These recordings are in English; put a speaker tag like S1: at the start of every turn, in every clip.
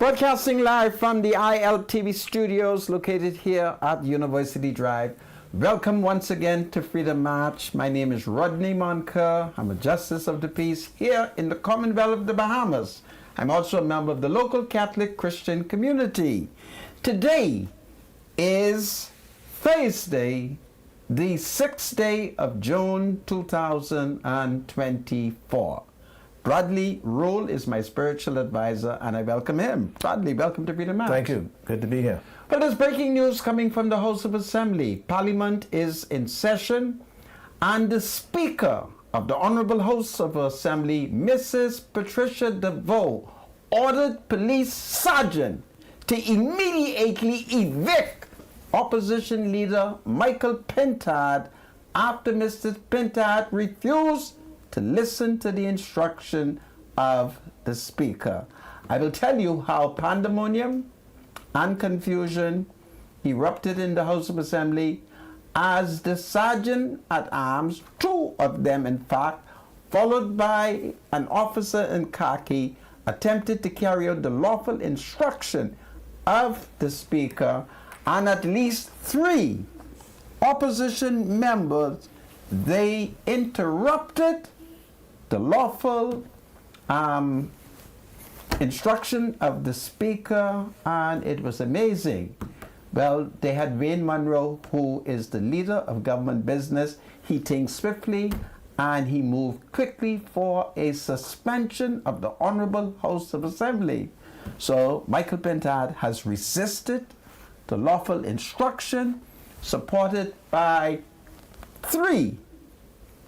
S1: Broadcasting live from the ILTV studios located here at University Drive. Welcome once again to Freedom March. My name is Rodney Moncur. I'm a Justice of the Peace here in the Commonwealth of the Bahamas. I'm also a member of the local Catholic Christian community. Today is Thursday, the 6th day of June 2024. Bradley Rule is my spiritual advisor, and I welcome him. Bradley, welcome to Freedom March.
S2: Thank you. Good to be here.
S1: Well, there's breaking news coming from the House of Assembly. Parliament is in session, and the Speaker of the Honorable House of Assembly, Mrs. Patricia DeVoe, ordered police sergeant to immediately evict opposition leader Michael Pintard after Mr. Pintard refused to listen to the instruction of the Speaker. I will tell you how pandemonium and confusion erupted in the House of Assembly as the Sergeant at Arms, two of them in fact, followed by an officer in khaki, attempted to carry out the lawful instruction of the Speaker, and at least three opposition members, they interrupted the lawful instruction of the Speaker, and it was amazing. Well, they had Wayne Monroe, who is the leader of government business. He thinks swiftly and he moved quickly for a suspension of the Honorable House of Assembly. So Michael Pintard has resisted the lawful instruction, supported by three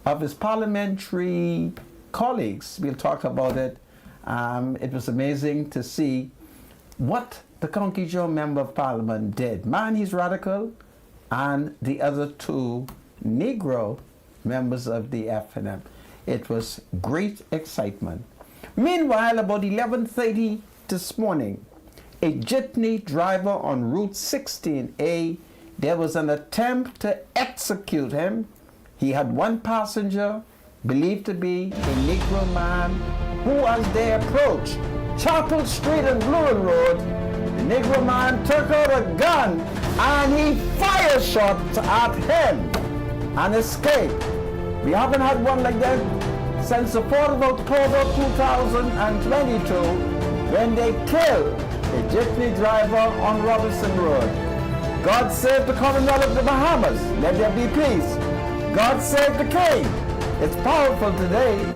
S1: of his parliamentary colleagues. We'll talk about it. It was amazing to see what the County Joe Member of Parliament did. Man, he's radical. And the other two Negro members of the FNM. It was great excitement. Meanwhile, about 11:30 this morning, a jitney driver on Route 16A, there was an attempt to execute him. He had one passenger, believed to be a Negro man, who, as they approached Chapel Street and Blue Road, the Negro man took out a gun and he fired shots at him and escaped. We haven't had one like that since the 4th of October 2022, when they killed a jitney driver on Robinson Road. God save the Commonwealth of the Bahamas. Let there be peace. God save the King. It's powerful today.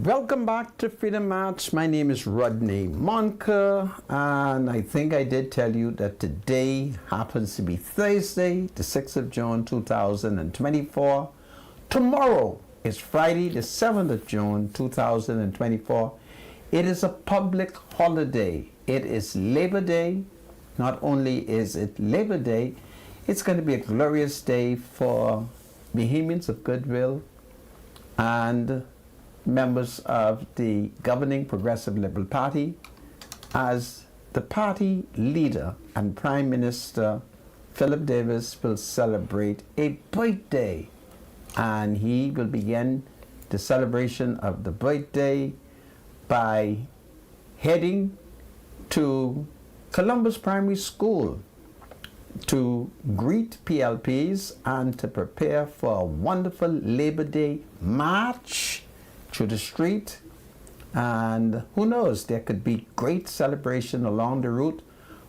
S1: Welcome back to Freedom March. My name is Rodney Monker, and I think I did tell you that today happens to be Thursday, the 6th of June, 2024. Tomorrow is Friday, the 7th of June, 2024. It is a public holiday. It is Labor Day. Not only is it Labor Day, it's going to be a glorious day for Bahamians of goodwill and members of the governing Progressive Liberal Party, as the party leader and Prime Minister Philip Davis will celebrate a birthday, and he will begin the celebration of the birthday by heading to Columbus Primary School to greet PLPs and to prepare for a wonderful Labor Day march through the street. And who knows, there could be great celebration along the route.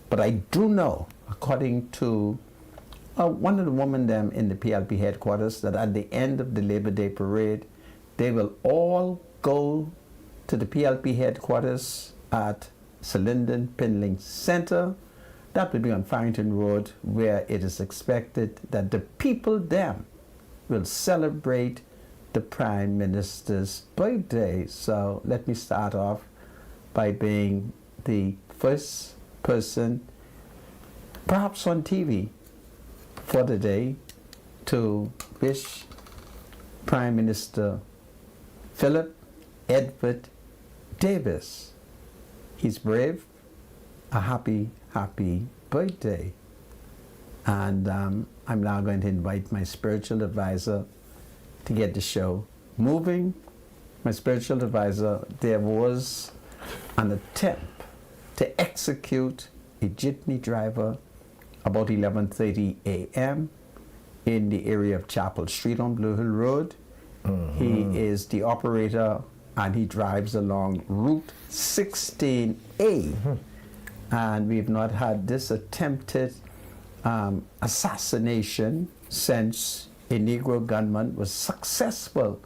S1: But I do know, according to one of the women them in the PLP headquarters, that at the end of the Labor Day parade, they will all go to the PLP headquarters at Salinden Pinling Center. That will be on Farrington Road, where it is expected that the people them will celebrate the Prime Minister's birthday. So let me start off by being the first person, perhaps on TV, for the day to wish Prime Minister Philip Edward Davis, he's brave, a happy birthday. And I'm now going to invite my spiritual advisor to get the show moving. My spiritual advisor, there was an attempt to execute a jitney driver about 11:30 a.m. in the area of Chapel Street on Blue Hill Road. He is the operator and he drives along Route 16A. And we've not had this attempted assassination since a Negro gunman was successful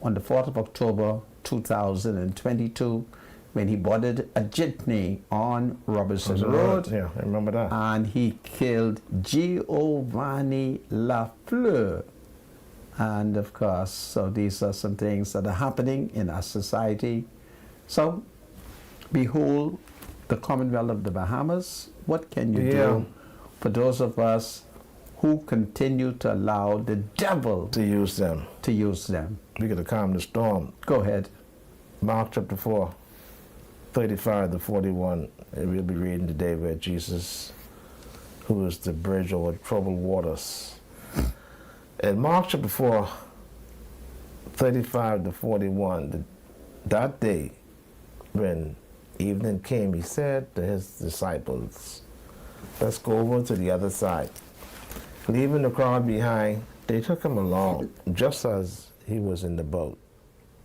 S1: on the 4th of October 2022 when he boarded a jitney on Robertson Road.
S2: Yeah, I remember that.
S1: And he killed Giovanni Lafleur. And of course, so these are some things that are happening in our society. So, behold the Commonwealth of the Bahamas. What can you do for those of us who continue to allow the devil
S2: to use them?
S1: We
S2: got to calm the storm.
S1: Go ahead.
S2: Mark chapter 4, 35 to 41. And we'll be reading today where Jesus, who is the bridge over troubled waters. In Mark chapter 4, 35 to 41, that day when evening came, he said to his disciples, let's go over to the other side. Leaving the crowd behind, they took him along, just as he was in the boat.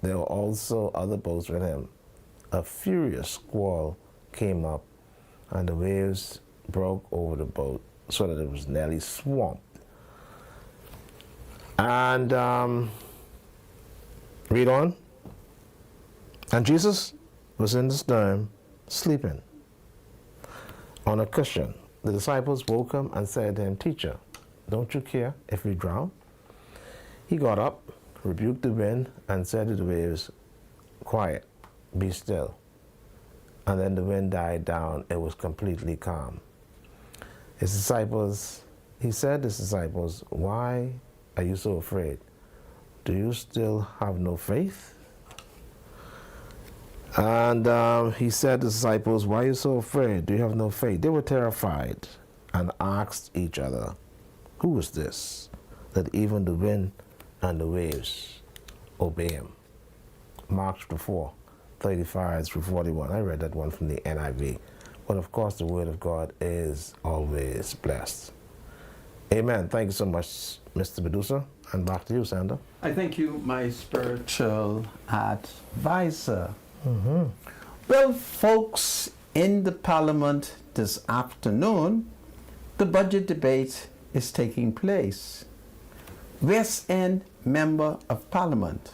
S2: There were also other boats with him. A furious squall came up, and the waves broke over the boat so that it was nearly swamped. And read on. And Jesus was in the stern, sleeping on a cushion. The disciples woke him and said to him, Teacher, don't you care if we drown? He got up, rebuked the wind, and said to the waves, Quiet, be still. And then the wind died down. It was completely calm. He said to his disciples, why are you so afraid? Do you still have no faith? And he said to the disciples, why are you so afraid? Do you have no faith? They were terrified and asked each other, who is this, that even the wind and the waves obey him? Mark 4, 35 through 41. I read that one from the NIV. But of course, the word of God is always blessed. Amen. Thank you so much, Mr. Medusa. And back to you, Sandra.
S1: I thank you, my spiritual advisor. Well, folks, in the Parliament this afternoon, the budget debate is taking place. West End Member of Parliament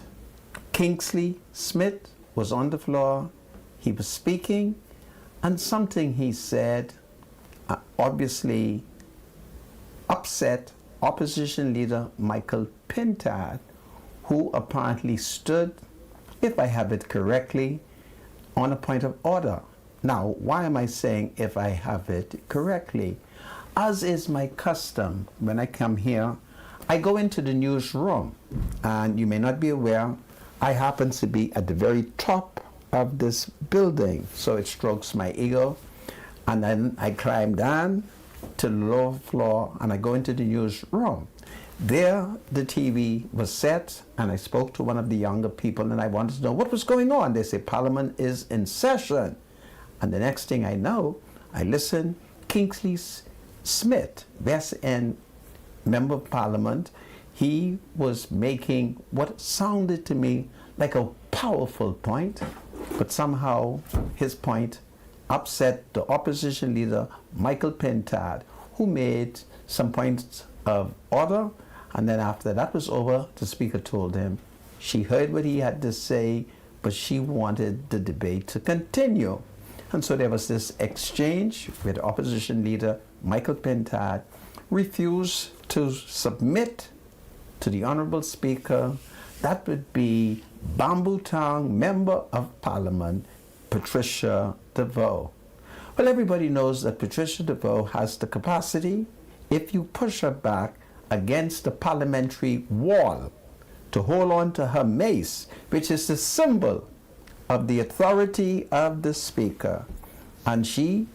S1: Kingsley Smith was on the floor. He was speaking, and something he said obviously upset opposition leader Michael Pintard, who apparently stood, if I have it correctly, on a point of order. Now, why am I saying if I have it correctly? As is my custom, when I come here, I go into the newsroom, and you may not be aware, I happen to be at the very top of this building, so it strokes my ego. And then I climb down to the lower floor and I go into the newsroom. There, the TV was set, and I spoke to one of the younger people, and I wanted to know what was going on. They say Parliament is in session. And the next thing I know, I listen, Kingsley Smith, West End Member of Parliament, he was making what sounded to me like a powerful point, but somehow his point upset the opposition leader, Michael Pintard, who made some points of order. And then after that was over, the speaker told him she heard what he had to say, but she wanted the debate to continue. And so there was this exchange where the opposition leader, Michael Pintard, refused to submit to the Honorable Speaker. That would be Bamboo Town Member of Parliament, Patricia DeVoe. Well, everybody knows that Patricia DeVoe has the capacity, if you push her back against the parliamentary wall, to hold on to her mace, which is the symbol of the authority of the Speaker. And she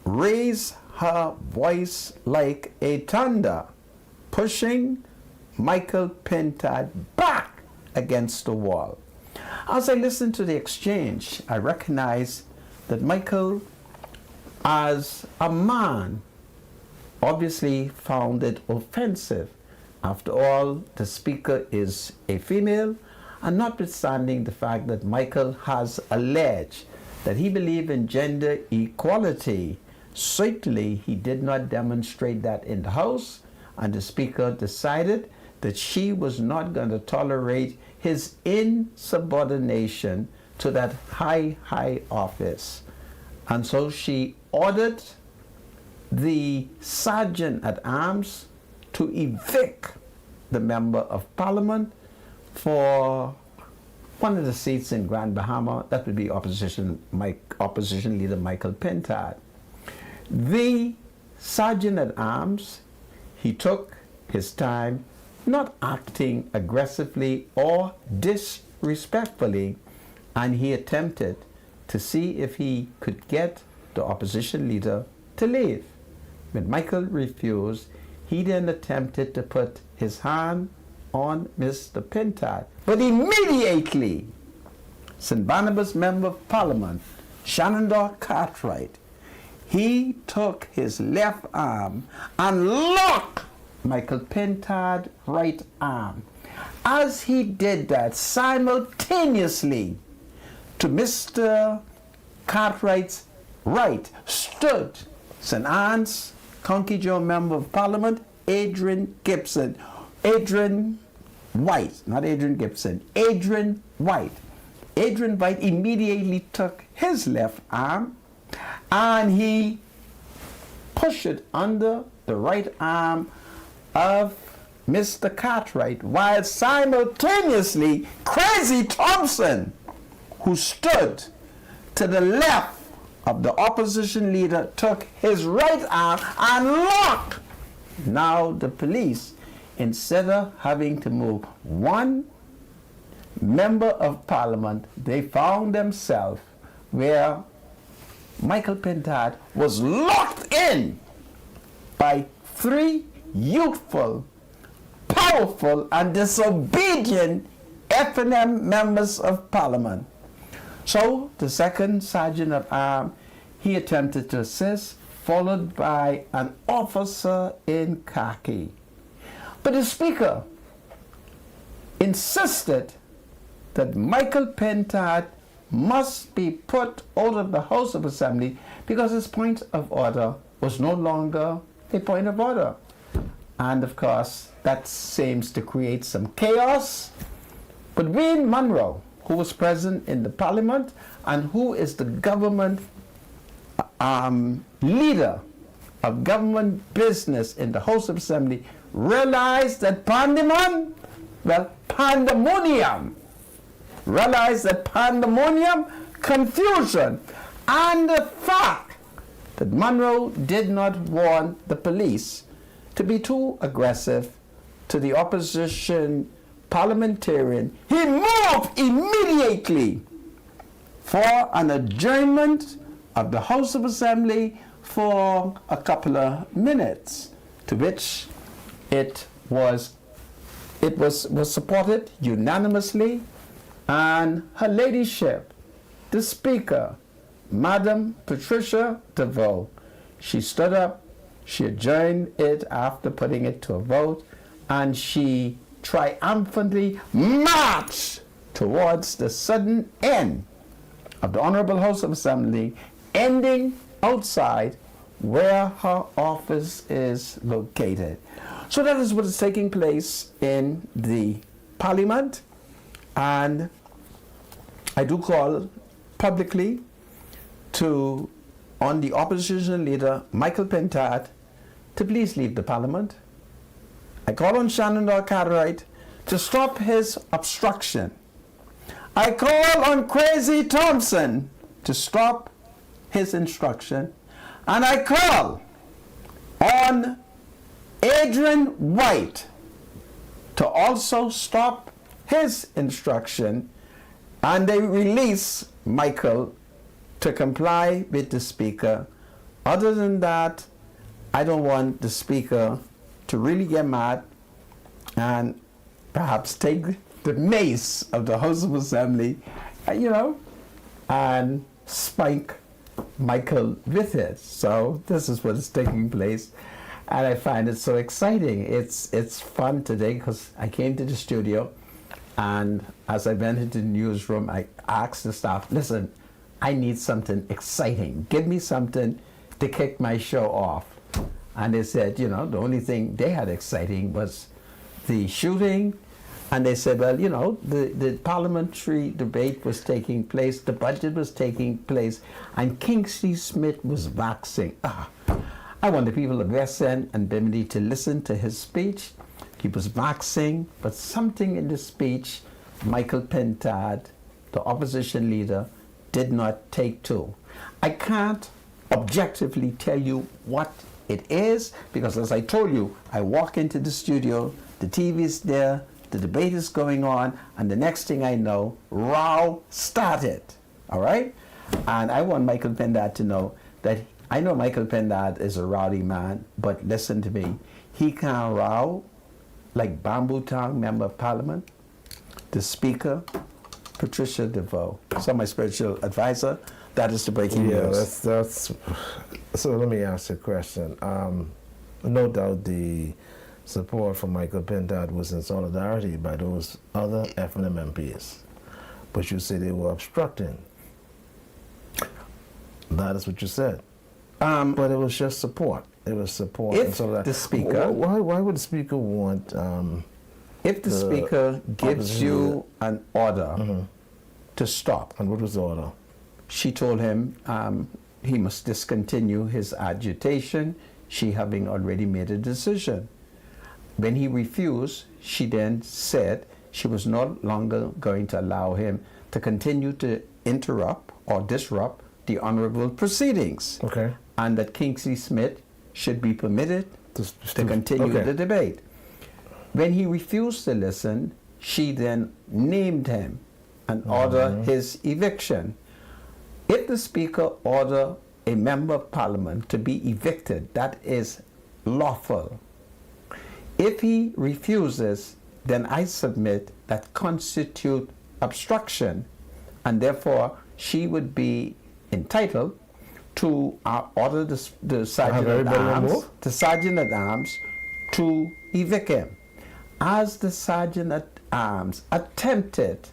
S1: raised her voice like a thunder, pushing Michael Pintard back against the wall. As I listened to the exchange, I recognized that Michael, as a man, obviously found it offensive. After all, the speaker is a female, and notwithstanding the fact that Michael has alleged that he believed in gender equality, certainly he did not demonstrate that in the House, and the speaker decided that she was not going to tolerate his insubordination to that high office. And so she ordered the sergeant at arms to evict the member of Parliament for one of the seats in Grand Bahama. That would be opposition leader Michael Pintard. The sergeant at arms, he took his time, not acting aggressively or disrespectfully, and he attempted to see if he could get the opposition leader to leave. When Michael refused, he then attempted to put his hand on Mr. Pintard. But immediately, St. Barnabas Member of Parliament, Shenandoah Cartwright, he took his left arm and locked Michael Pintard's right arm. As he did that, simultaneously to Mr. Cartwright's right stood St. Anne's County Joe Member of Parliament, Adrian White. Adrian White immediately took his left arm and he pushed it under the right arm of Mr. Cartwright, while simultaneously Crazy Thompson, who stood to the left of the opposition leader, took his right arm and locked. Now the police, instead of having to move one member of Parliament, they found themselves where Michael Pintard was locked in by three youthful, powerful, and disobedient FNM members of Parliament. So the second sergeant of arms, he attempted to assist, followed by an officer in khaki. But the speaker insisted that Michael Pintard must be put out of the House of Assembly because his point of order was no longer a point of order. And of course, that seems to create some chaos. But Wayne Munro, who was present in the parliament and who is the government leader of government business in the House of Assembly realized that pandemonium, confusion, and the fact that Monroe did not want the police to be too aggressive to the opposition parliamentarian. He moved immediately for an adjournment of the House of Assembly for a couple of minutes, to which it was supported unanimously, and Her Ladyship, the Speaker, Madam Patricia DeVoe, she stood up, she adjourned it after putting it to a vote, and she triumphantly marched towards the sudden end of the Honorable House of Assembly, ending outside where her office is located. So that is what is taking place in the Parliament, and I do call publicly on the opposition leader, Michael Pentad, to please leave the Parliament. I call on Shenandoah Cartwright to stop his obstruction. I call on Crazy Thompson to stop his instruction. And I call on Adrian White to also stop his instruction, and they release Michael to comply with the Speaker. Other than that, I don't want the Speaker to really get mad and perhaps take the mace of the House of Assembly, and spike Michael with it. So this is what is taking place, and I find it so exciting. It's fun today because I came to the studio, and as I went into the newsroom, I asked the staff, listen, I need something exciting. Give me something to kick my show off. And they said, the only thing they had exciting was the shooting. And they said, well, the parliamentary debate was taking place, the budget was taking place, and Kingsley Smith was waxing. I want the people of West End and Bimini to listen to his speech. He was waxing, but something in the speech, Michael Pentad, the opposition leader, did not take to. I can't objectively tell you what it is, because as I told you, I walk into the studio, the TV's there, the debate is going on, and the next thing I know, row started, all right? And I want Michael Pentad to know that I know Michael Pentad is a rowdy man, but listen to me, he can row like Bamboo Town Member of Parliament, the Speaker, Patricia DeVoe, so my spiritual advisor. That is the breaking news.
S2: That's so let me ask you a question. No doubt the support for Michael Pentad was in solidarity by those other FNM MPs, but you say they were obstructing. That is what you said. But it was just support. It was support.
S1: If the Speaker...
S2: Why would the Speaker want...
S1: if the Speaker gives you an order to stop...
S2: And what was the order?
S1: She told him he must discontinue his agitation, she having already made a decision. When he refused, she then said she was no longer going to allow him to continue to interrupt or disrupt the honorable proceedings.
S2: Okay.
S1: And that Kingsley Smith should be permitted to continue the debate. When he refused to listen, she then named him and ordered his eviction. If the Speaker order a member of Parliament to be evicted, that is lawful. If he refuses, then I submit that constitute obstruction, and therefore she would be entitled to order the sergeant at arms to evict him. As the sergeant at arms attempted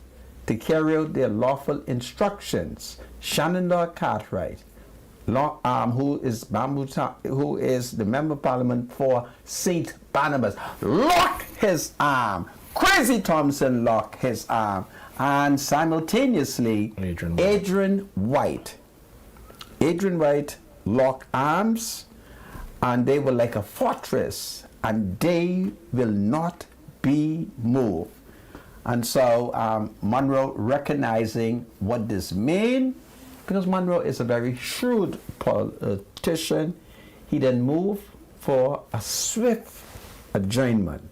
S1: to carry out their lawful instructions, Shenandoah Cartwright, who is the Member of Parliament for St. Barnabas, locked his arm. Quick! Crazy Thompson locked his arm, and simultaneously, Adrian White locked arms, and they were like a fortress, and they will not be moved. And so Monroe, recognizing what this means, because Monroe is a very shrewd politician, he then moved for a swift adjournment.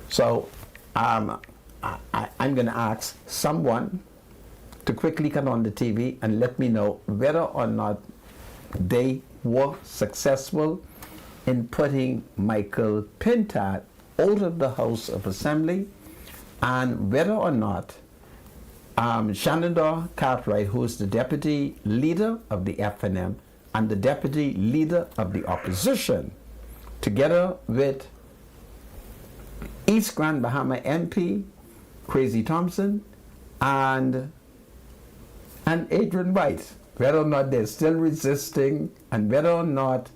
S1: So I'm going to ask someone to quickly come on the TV and let me know whether or not they were successful in putting Michael Pintard out of the House of Assembly, and whether or not Shenandoah Cartwright, who is the deputy leader of the FNM and the deputy leader of the opposition, together with East Grand Bahama MP Crazy Thompson and Adrian White, whether or not they're still resisting, and whether or not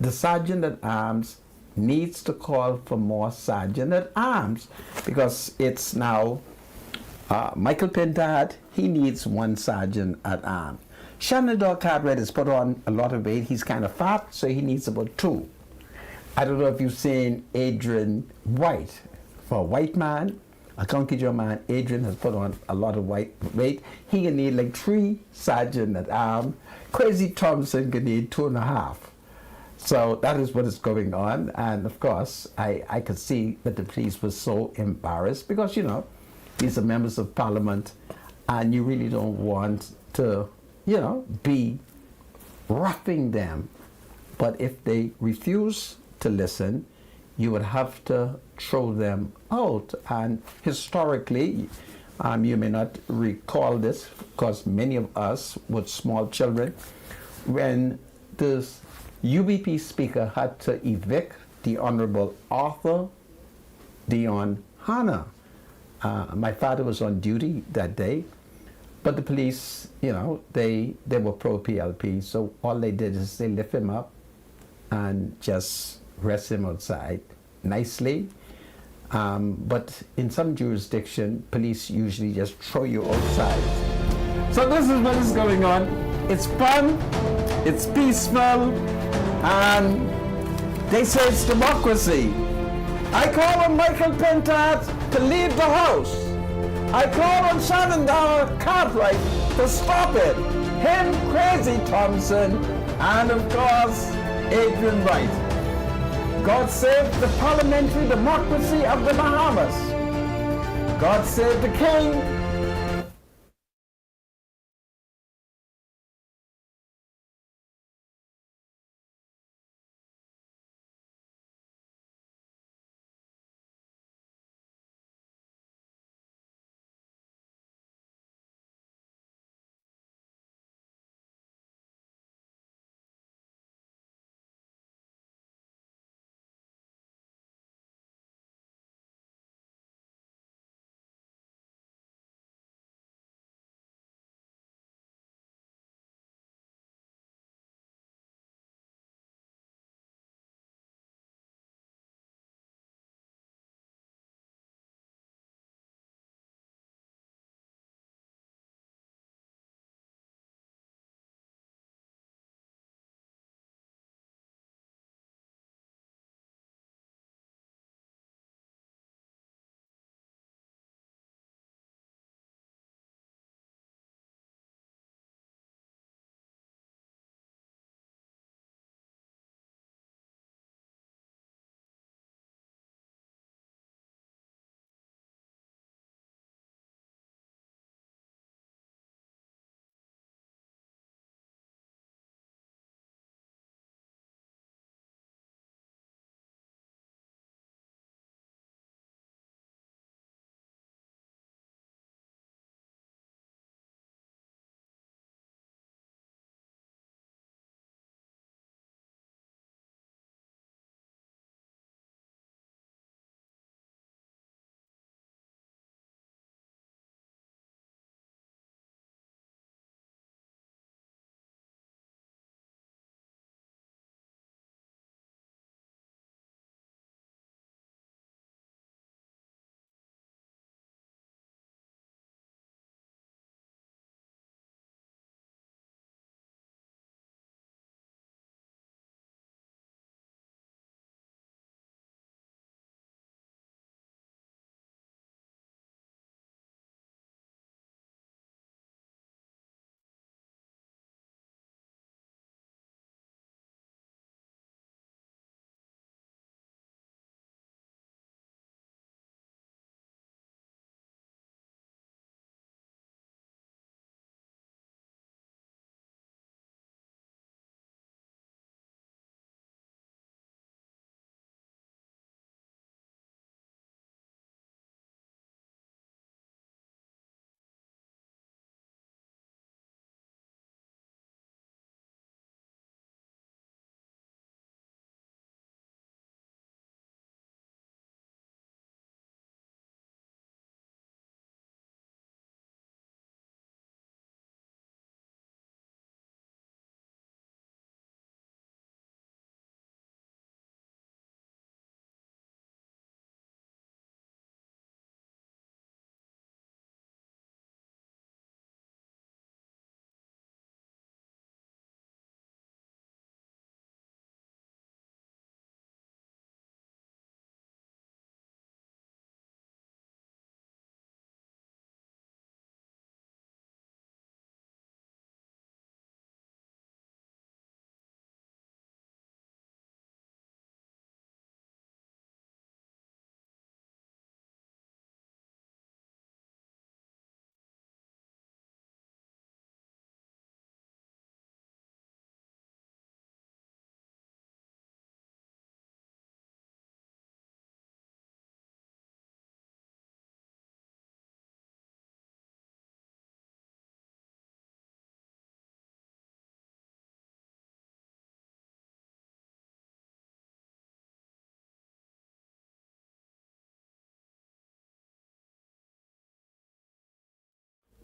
S1: the Sergeant at Arms needs to call for more Sergeant at Arms, because it's now Michael Pintard, he needs one Sergeant at Arms. Shenandoah Cartwright has put on a lot of weight. He's kind of fat, so he needs about 2. I don't know if you've seen Adrian White. For a white man, a Conquijor man, Adrian has put on a lot of weight. He can need like 3 Sergeant at Arms. Crazy Thompson can need 2.5. So that is what is going on. And of course, I could see that the police was so embarrassed, because, you know, these are members of parliament, and you really don't want to, you know, be roughing them. But if they refuse to listen, you would have to throw them out. And historically, you may not recall this, because many of us with small children, when this UBP speaker had to evict the Honorable Arthur Dion Hanna. My father was on duty that day, but the police, you know, they were pro-PLP, so all they did is they lift him up and just rest him outside nicely. But in some jurisdiction, police usually just throw you outside. So this is what is going on. It's fun, it's peaceful, and they say it's democracy. I call on Michael Pintard to leave the House. I call on Shenandoah Cartwright to stop it. Him, Crazy Thompson, and of course, Adrian White. God save the parliamentary democracy of the Bahamas. God save the King.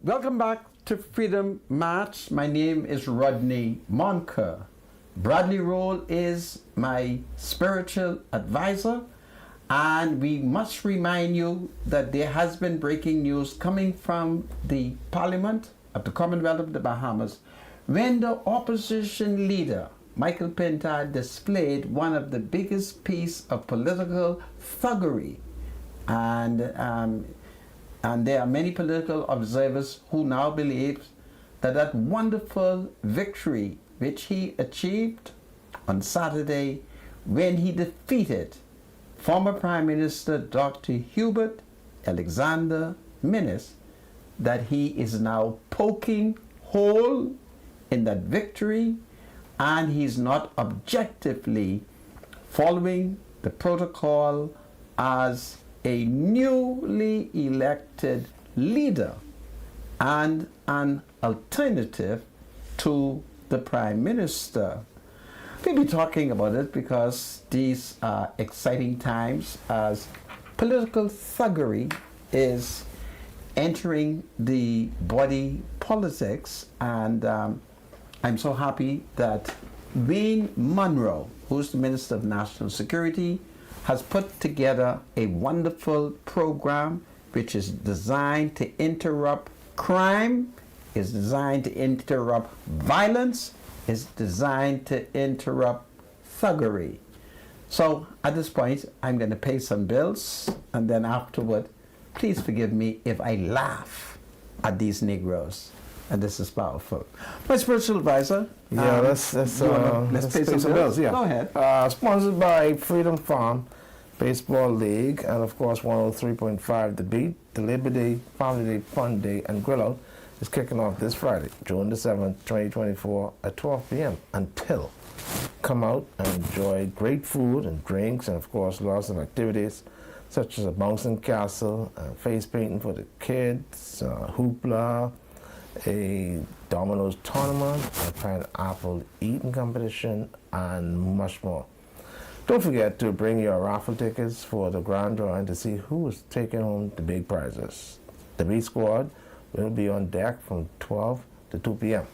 S1: Welcome back to Freedom March. My name is Rodney Monker. Bradley Roll is my spiritual advisor, and we must remind you that there has been breaking news coming from the Parliament of the Commonwealth of the Bahamas when the opposition leader Michael Pintard displayed one of the biggest piece of political thuggery, and there are many political observers who now believe that that wonderful victory which he achieved on Saturday when he defeated former Prime Minister Dr. Hubert Alexander Minnis, that he is now poking hole in that victory, and he's not objectively following the protocol as a newly elected leader and an alternative to the Prime Minister. We'll be talking about it because these are exciting times as political thuggery is entering the body politics, and I'm so happy that Wayne Munro, who's the Minister of National Security, has put together a wonderful program which is designed to interrupt crime, is designed to interrupt violence, is designed to interrupt thuggery. So at this point, I'm going to pay some bills, and then afterward, please forgive me if I laugh at these Negroes. And this is powerful. My spiritual advisor.
S2: Yeah, let's
S1: pay some bills.
S2: Yeah.
S1: Go ahead.
S2: Sponsored by Freedom Farm Baseball League, and of course 103.5 The Beat. The Labor Day, Family Day, Fun Day, and Grill Out is kicking off this Friday, June the 7th, 2024 at 12 p.m. until. Come out and enjoy great food and drinks, and of course lots of activities such as a bouncing castle, face painting for the kids, hoopla, a dominoes tournament, a pineapple eating competition, and much more. Don't forget to bring your raffle tickets for the grand drawing to see who is taking home the big prizes. The B Squad will be on deck from 12 to 2 p.m.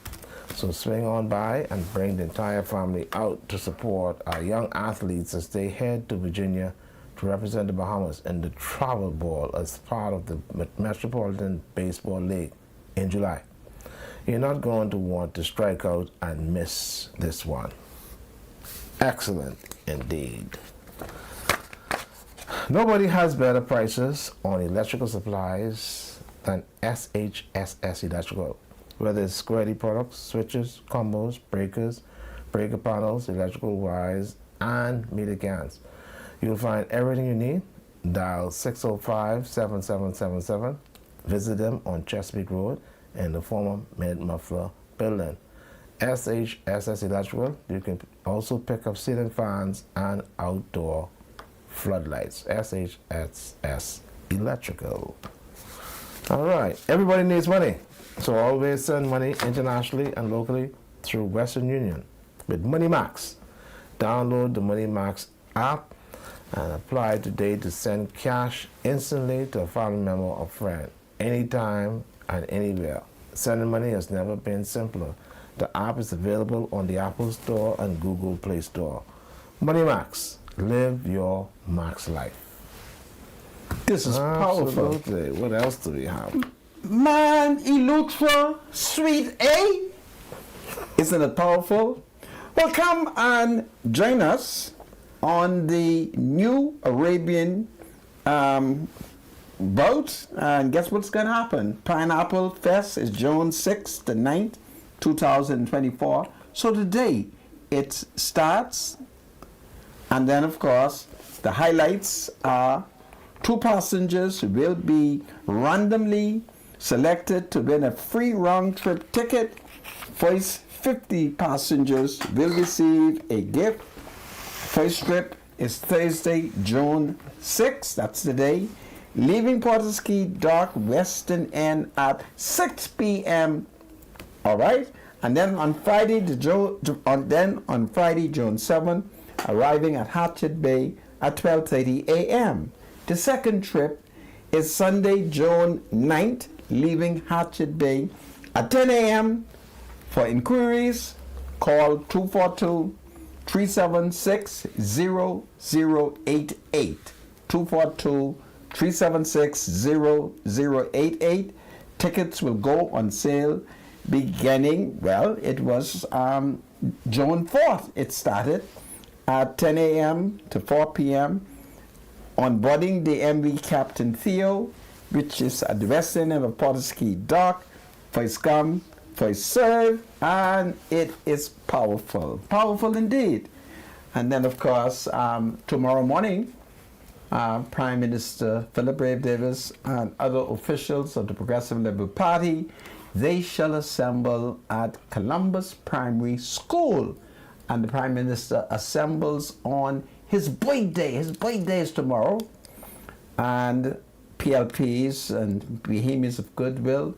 S2: So swing on by and bring the entire family out to support our young athletes as they head to Virginia to represent the Bahamas in the travel ball as part of the Metropolitan Baseball League in July. You're not going to want to strike out and miss this one. Excellent indeed. Nobody has better prices on electrical supplies than SHSS Electrical. Whether it's square products, switches, combos, breakers, breaker panels, electrical wires, and meter cans. You'll find everything you need. Dial 605-7777. Visit them on Chesapeake Road in the former Mid-Muffler building. SHSS Electrical. You can also pick up ceiling fans and outdoor floodlights. SHSS Electrical. All right. Everybody needs money, so always send money internationally and locally through Western Union with MoneyMax. Download the MoneyMax app and apply today to send cash instantly to a family member or friend, anytime and anywhere. Sending money has never been simpler. The app is available on the Apple Store and Google Play Store. MoneyMax. Live your max life.
S1: This is powerful.
S2: Absolutely. What else do we have?
S1: Man, he looks for sweet A. Isn't it powerful? Well, come and join us on the New Arabian boat, and guess what's going to happen? Pineapple Fest is June 6th to 9th, 2024. So today it starts, and then of course the highlights are 2 passengers will be randomly selected to win a free round-trip ticket. First 50 passengers will receive a gift. First trip is Thursday, June 6th. That's the day. Leaving Porterskey Dock, Western End at 6 p.m. All right, and then on Friday, June 7th, arriving at Hatchet Bay at 12:30 a.m. The second trip is Sunday, June 9th, leaving Hatchet Bay at 10 a.m. For inquiries, call 242-376-0088. 242-376-0088. Tickets will go on sale beginning, well, it was June 4th. It started at 10 a.m. to 4 p.m. on boarding the MV Captain Theo, which is at the west end of Potter's Key Dock. For his come, for his serve, and it is powerful. Powerful indeed. And then, of course, tomorrow morning, Prime Minister Philip Brave Davis and other officials of the Progressive Liberal Party, they shall assemble at Columbus Primary School. And the Prime Minister assembles on his birthday. His birthday is tomorrow. And PLPs and Bahamians of Goodwill,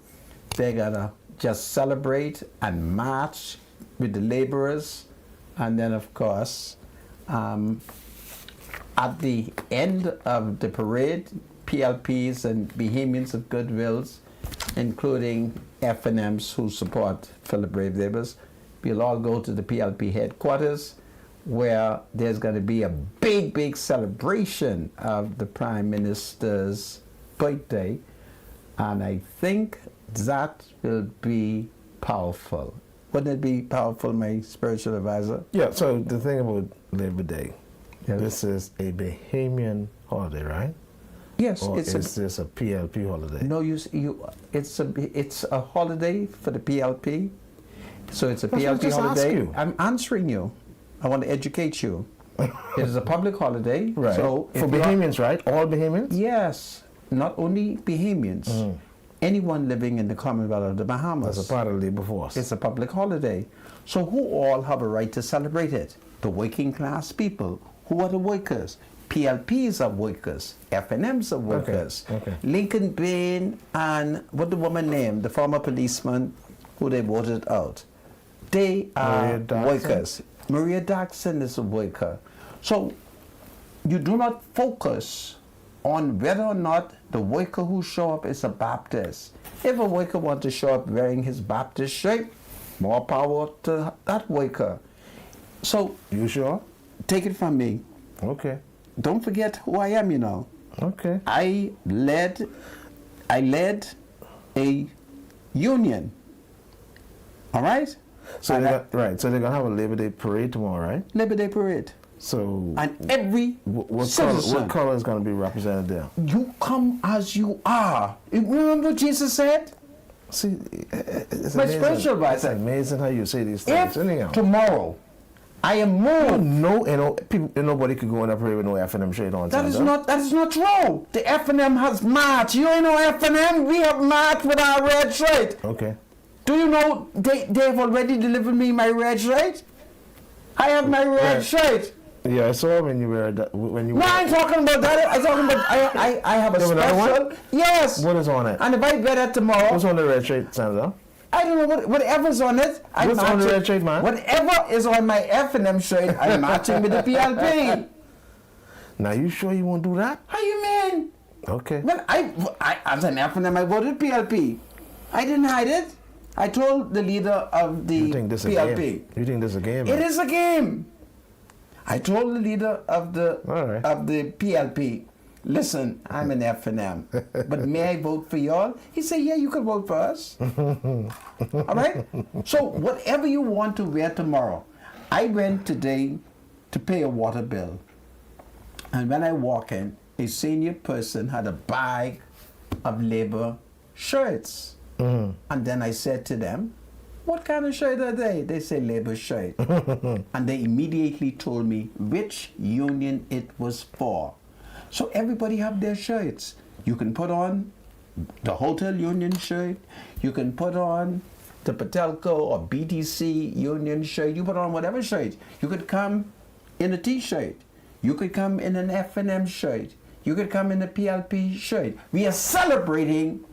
S1: they're going to just celebrate and march with the laborers. And then, of course, at the end of the parade, PLPs and Bahamians of Goodwills, including FNMs who support Philip Brave Davis, we'll all go to the PLP headquarters where there's going to be a big, big celebration of the Prime Minister's birthday. And I think that will be powerful. Wouldn't it be powerful, my spiritual advisor?
S2: Yeah, so the thing about Labor Day,
S1: Yes.
S2: this is a Bahamian holiday, right?
S1: Yes,
S2: Or
S1: it's
S2: is this a PLP holiday?
S1: no, it's a holiday for the PLP. So it's a
S2: That's what I
S1: PLP
S2: just asked
S1: holiday.
S2: you.
S1: I'm answering you. I want to educate you. It is a public holiday.
S2: Right.
S1: So
S2: For
S1: if you are-
S2: Bahamians, right? All Bahamians?
S1: yes, not only Bahamians, anyone living in the Commonwealth of the Bahamas.
S2: As a part of the labor force.
S1: It's a public holiday. So who all have a right to celebrate it? The working class people. Who are the workers? PLPs are workers. FNMs are workers.
S2: okay.
S1: Lincoln Bain and what the woman named, the former policeman who they voted out. They are
S2: Maria Dodson?
S1: workers. Maria Dodson is a worker. So you do not focus on whether or not the worker who show up is a Baptist. If a worker wants to show up wearing his Baptist shirt, more power to that worker. So
S2: You sure?
S1: take it from me.
S2: Okay.
S1: Don't forget who I am, you know.
S2: Okay.
S1: I led a union. All right?
S2: So
S1: And
S2: right. So they're gonna have a Labor Day parade tomorrow, right?
S1: Labor Day parade.
S2: So
S1: And every
S2: what
S1: citizen,
S2: color is gonna be represented there?
S1: you come as you are. You remember what Jesus said?
S2: See, it's
S1: My
S2: amazing.
S1: spiritual
S2: It's
S1: advisor.
S2: amazing how you say these things.
S1: If
S2: Anyhow.
S1: tomorrow I am moved,
S2: Nobody could go in a parade with no FNM shade on.
S1: that is
S2: Sandra.
S1: not true. The FNM has marched. You ain't no FNM. We have marched with our red shirt.
S2: Okay.
S1: Do you know they've already delivered me my red shirt? I have my red
S2: Right.
S1: shirt.
S2: Yeah, I saw when you were that when you.
S1: No, I ain't talking about that. I'm talking about I have a
S2: You have another
S1: special.
S2: one?
S1: Yes.
S2: What is on it?
S1: And if I wear that tomorrow,
S2: What's on the red shirt, Sandra?
S1: I don't know whatever's on it. I'm
S2: What's on the
S1: matching-
S2: red shirt, man?
S1: Whatever is on my F&M shirt, I'm matching with the PLP.
S2: Now you sure you won't do that?
S1: How you mean?
S2: Okay.
S1: Well, I as an F&M, I voted PLP. I didn't hide it. I told the leader of the
S2: You think this is a
S1: PLP.
S2: game? You think this is a game?
S1: It is a game. I told the leader of the
S2: All right.
S1: PLP, listen, I'm an F&M, but may I vote for y'all? He said, yeah, you can vote for us. All right? So whatever you want to wear tomorrow. I went today to pay a water bill. And when I walk in, a senior person had a bag of labor shirts. And then I said to them, what kind of shirt are they? They say labor shirt. And they immediately told me which union it was for. So everybody have their shirts. You can put on the Hotel Union shirt. You can put on the Patelco or BTC Union shirt. You put on whatever shirt. You could come in a T-shirt. You could come in an F&M shirt. You could come in a PLP shirt. We are celebrating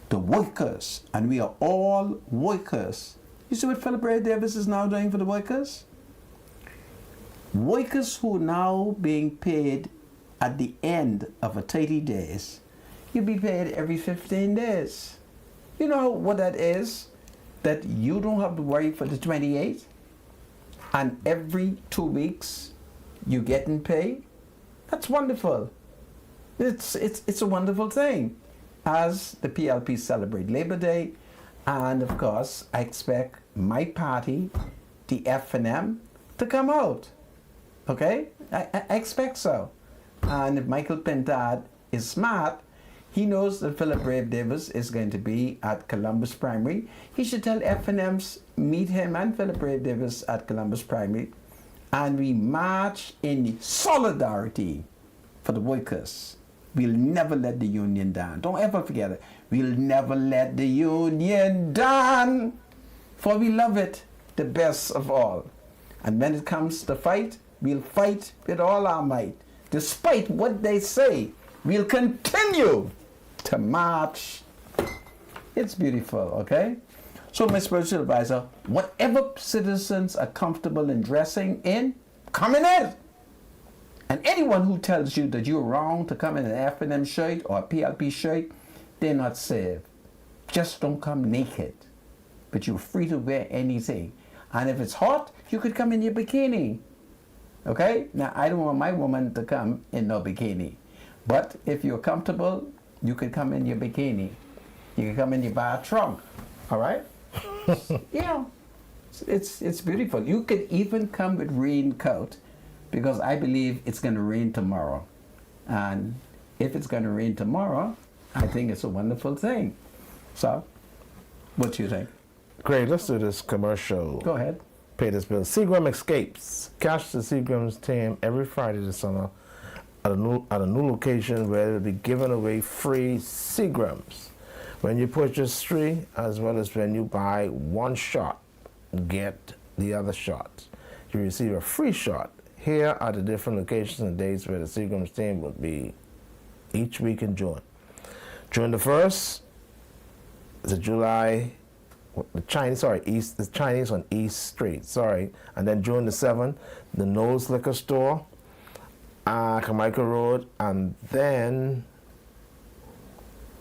S1: the workers, and we are all workers. You see what Philip Brave Davis is now doing for the workers? Workers who are now being paid at the end of a 30 days. You'll be paid every 15 days. You know what that is? That you don't have to worry for the 28th, and every 2 weeks you're getting paid. That's wonderful. It's a wonderful thing. As the PLP celebrate Labor Day, and of course I expect my party, the F&M, to come out. Okay? I expect so. And if Michael Pintard is smart, he knows that Philip Brave Davis is going to be at Columbus Primary. He should tell F&Ms, meet him and Philip Brave Davis at Columbus Primary, and we march in solidarity for the workers. We'll never let the union down. Don't ever forget it. We'll never let the union down, for we love it the best of all. And when it comes to fight, we'll fight with all our might. Despite what they say, we'll continue to march. It's beautiful, okay? So, my spiritual advisor, whatever citizens are comfortable in dressing in, come in it. And anyone who tells you that you're wrong to come in an F&M shirt or a PLP shirt, they're not saved. Just don't come naked. But you're free to wear anything. And if it's hot, you could come in your bikini. Okay? Now, I don't want my woman to come in no bikini. But if you're comfortable, you could come in your bikini. You can come in your bar trunk. All right? Yeah. It's beautiful. You could even come with raincoat, because I believe it's going to rain tomorrow. And if it's going to rain tomorrow, I think it's a wonderful thing. So, what do you think?
S2: Great, let's do this commercial.
S1: Go ahead.
S2: Pay this bill. Seagram Escapes. Catch the Seagram's team every Friday this summer at a new location where they'll be giving away free Seagrams. When you purchase 3, as well as when you buy 1 shot, get the other shot. You receive a free shot. Here are the different locations and dates where the Seagram's team will be each week in June. June the 1st, the Chinese on East Street, and then June the 7th, the Knowles Liquor Store, Carmichael Road, and then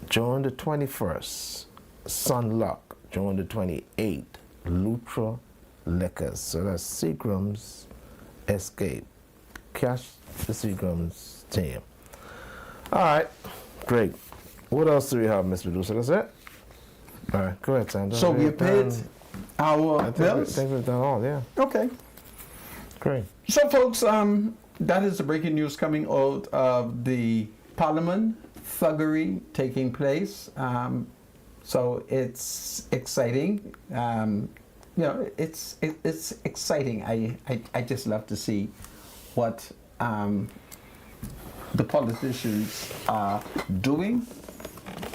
S2: June the 21st, Sunlock, June the 28th, Lutra Liquors. So that's Seagram's Escape. Catch the Seagram's team. All right, great. What else do we have, Mr. Producer? That's it? All right, go ahead, Sandra.
S1: So we paid our bills?
S2: I think we've done all, yeah.
S1: Okay.
S2: Great.
S1: So, folks, that is the breaking news coming out of the Parliament, thuggery taking place. So it's exciting. It's exciting. I just love to see what the politicians are doing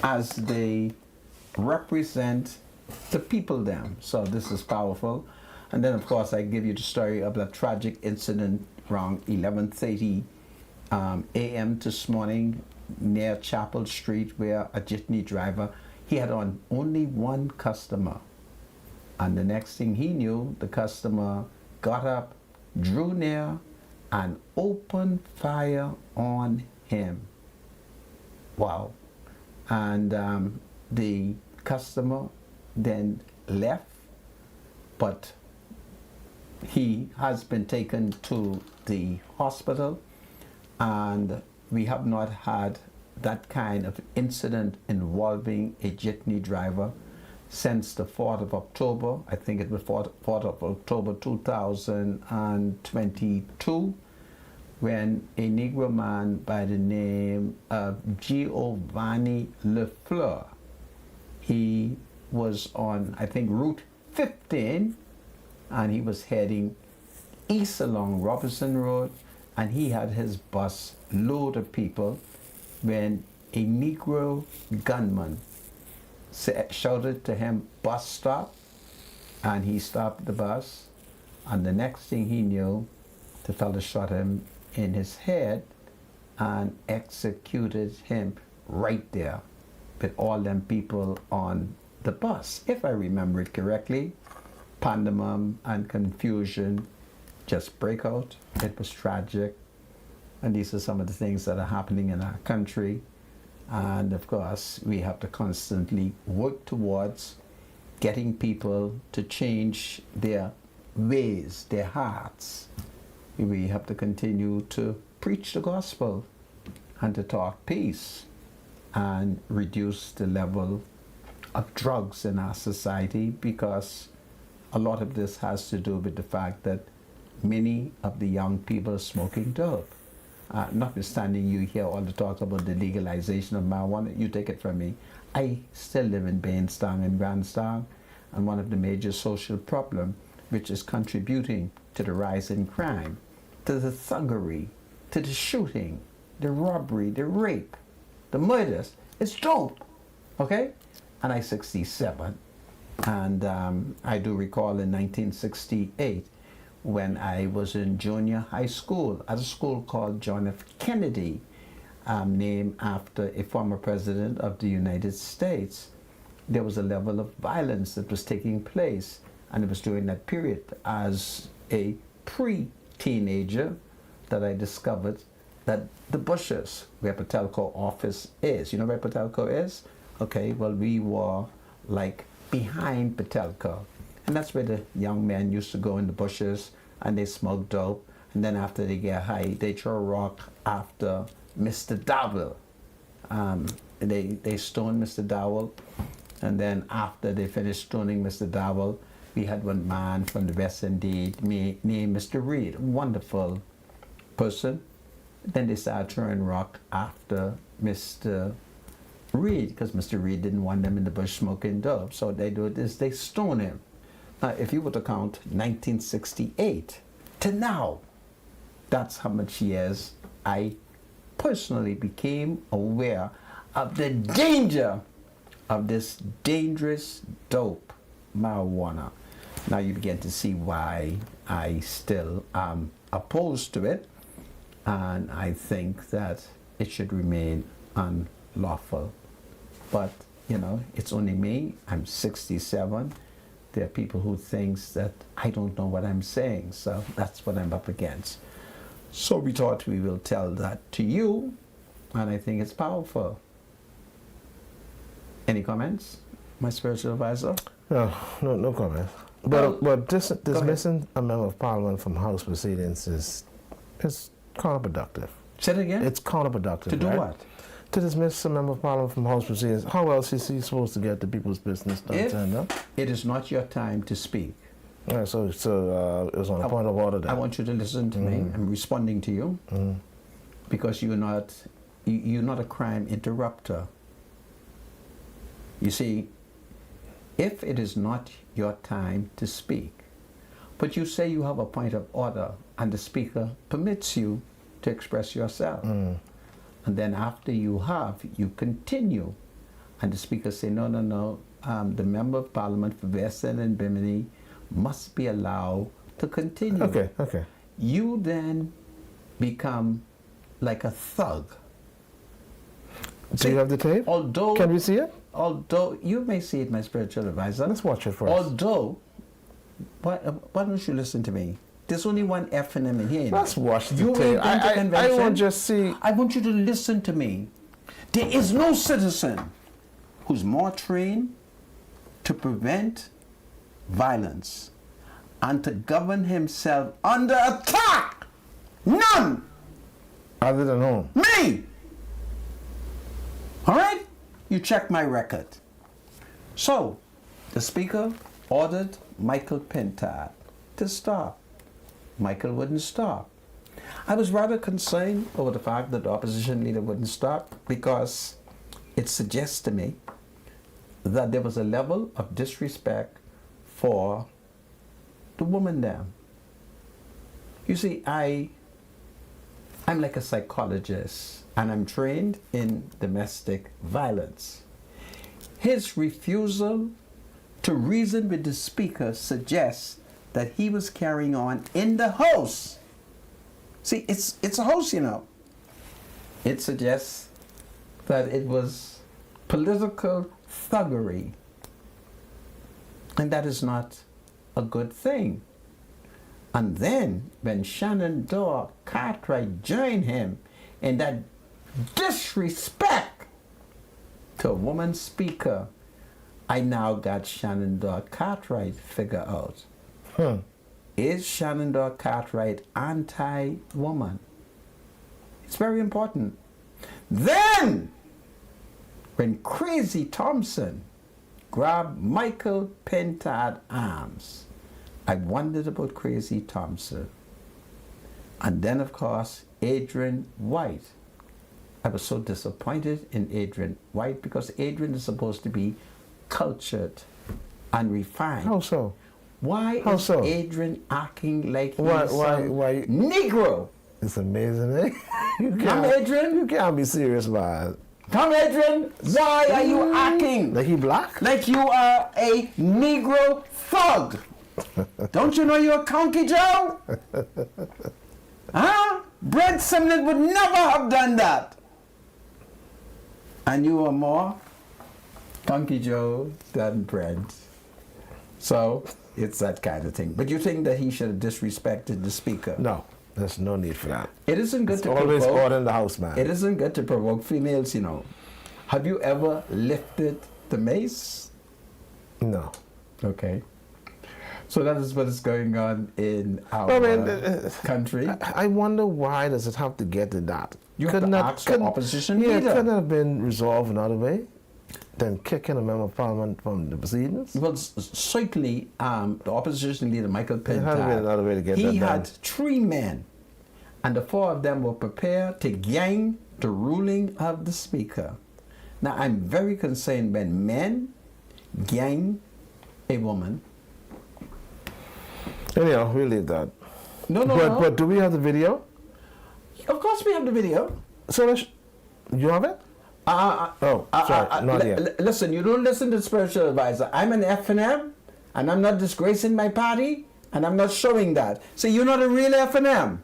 S1: as they represent the people them. So this is powerful. And then, of course, I give you the story of that tragic incident around 11:30 a.m. this morning near Chapel Street, where a jitney driver, he had on only one customer. And the next thing he knew, the customer got up, drew near, and opened fire on him. Wow. And the customer then left, but he has been taken to the hospital, and we have not had that kind of incident involving a jitney driver since the 4th of October. I think it was 4th of October 2022, when a Negro man by the name of Giovanni LeFleur, he was on, I think, Route 15, and he was heading east along Robinson Road, and he had his bus load of people when a Negro gunman shouted to him, "Bus stop," and he stopped the bus, and the next thing he knew, the fellow shot him in his head and executed him right there with all them people on the bus. If I remember it correctly, pandemonium and confusion just break out. It was tragic, and these are some of the things that are happening in our country. And of course, we have to constantly work towards getting people to change their ways, their hearts. We have to continue to preach the gospel and to talk peace and reduce the level of drugs in our society, because a lot of this has to do with the fact that many of the young people are smoking dope. Notwithstanding you hear all the talk about the legalization of marijuana, you take it from me. I still live in Bainstown and Grandstown, and one of the major social problems which is contributing to the rise in crime, to the thuggery, to the shooting, the robbery, the rape, the murders, is dope, okay? And I'm 67, and I do recall in 1968, when I was in junior high school at a school called John F. Kennedy, named after a former president of the United States. There was a level of violence that was taking place, and it was during that period as a pre-teenager that I discovered that the Bushes, where Patelco office is, you know where Patelco is? Okay, well, we were like behind Patelco. And that's where the young men used to go in the bushes and they smoke dope. And then after they get high, they throw a rock after Mr. Dowell. They stone Mr. Dowell. And then after they finished stoning Mr. Dowell, we had one man from the West Indies named Mr. Reed, a wonderful person. Then they started throwing rock after Mr. Reed, because Mr. Reed didn't want them in the bush smoking dope. So they do this, they stone him. Now, if you were to count 1968 to now, that's how much years I personally became aware of the danger of this dangerous dope, marijuana. Now you begin to see why I still am opposed to it, and I think that it should remain unlawful. But, you know, it's only me. I'm 67. There are people who think that I don't know what I'm saying, so that's what I'm up against. So we thought we will tell that to you, and I think it's powerful. Any comments, my spiritual advisor?
S2: No comments. But dismissing a member of parliament from House proceedings is counterproductive.
S1: Say it again?
S2: It's counterproductive.
S1: To do
S2: right?
S1: what?
S2: To dismiss a member of parliament from House proceedings. How else is he supposed to get the people's business done?
S1: If it is not your time to speak.
S2: Yeah, so it was on a point of order then.
S1: I want you to listen to me. I'm responding to you because you're not a crime interrupter. You see, if it is not your time to speak, but you say you have a point of order and the speaker permits you to express yourself, and then after you continue, and the speaker say, no, the member of parliament for Western and Bimini must be allowed to continue.
S2: Okay.
S1: You then become like a thug.
S2: Do you have the tape?
S1: Although,
S2: can we see it?
S1: Although you may see it, my spiritual advisor.
S2: Let's watch it first.
S1: Although, why don't you listen to me? There's only one F and M in here.
S2: Let's watch the
S1: you
S2: tape. I won't just see.
S1: I want you to listen to me. There is no citizen who's more trained to prevent violence and to govern himself under attack. None.
S2: Other than whom?
S1: Me. All right? You check my record. So, the speaker ordered Michael Pintard to stop. Michael wouldn't stop. I was rather concerned over the fact that the opposition leader wouldn't stop, because it suggests to me that there was a level of disrespect for the woman there. You see, I'm like a psychologist, and I'm trained in domestic violence. His refusal to reason with the speaker suggests that he was carrying on in the house. See, it's a house, you know. It suggests that it was political thuggery, and that is not a good thing. And then when Shenandoah Cartwright joined him in that disrespect to a woman speaker, I now got Shenandoah Cartwright figure out. Is Shenandoah Cartwright anti-woman? It's very important. Then, when Crazy Thompson grabbed Michael Pintard arms, I wondered about Crazy Thompson. And then, of course, Adrian White. I was so disappointed in Adrian White because Adrian is supposed to be cultured and refined.
S2: How so?
S1: Why
S2: How
S1: is
S2: so?
S1: Adrian acting like he's
S2: Why-
S1: some
S2: why-
S1: Negro?
S2: It's amazing, eh? You
S1: Come, Adrian.
S2: You can't be serious about it.
S1: Come, Adrian. Why are you acting
S2: Like he black?
S1: like you are a Negro thug? Don't you know you're a Conky Joe? Huh? Brent Simnett would never have done that. And you are more Conky Joe than Brent. So it's that kind of thing. But you think that he should have disrespected the speaker?
S2: No, there's no need for that.
S1: It isn't good
S2: It's
S1: to
S2: always
S1: provoke.
S2: order in the house, man.
S1: It isn't good to provoke females, you know. Have you ever lifted the mace?
S2: No.
S1: Okay. So that is what is going on in our
S2: I mean,
S1: country.
S2: I wonder why does it have to get to that?
S1: You have to ask the opposition
S2: Yeah,
S1: leader.
S2: couldn't have been resolved another way than kicking a member of parliament from the proceedings?
S1: Well, certainly, the opposition leader, Michael
S2: There had to be another way to
S1: Pintard,
S2: get that
S1: he
S2: done.
S1: had 3 men, and the 4 of them were prepared to gang the ruling of the speaker. Now, I'm very concerned when men gang a woman.
S2: Anyhow, we'll leave that.
S1: No, no,
S2: but,
S1: no.
S2: But do we have the video?
S1: Of course we have the video.
S2: So you have it? Sorry, not yet.
S1: Listen, you don't listen to the spiritual advisor. I'm an F&M, and I'm not disgracing my party, and I'm not showing that. So you're not a real F&M.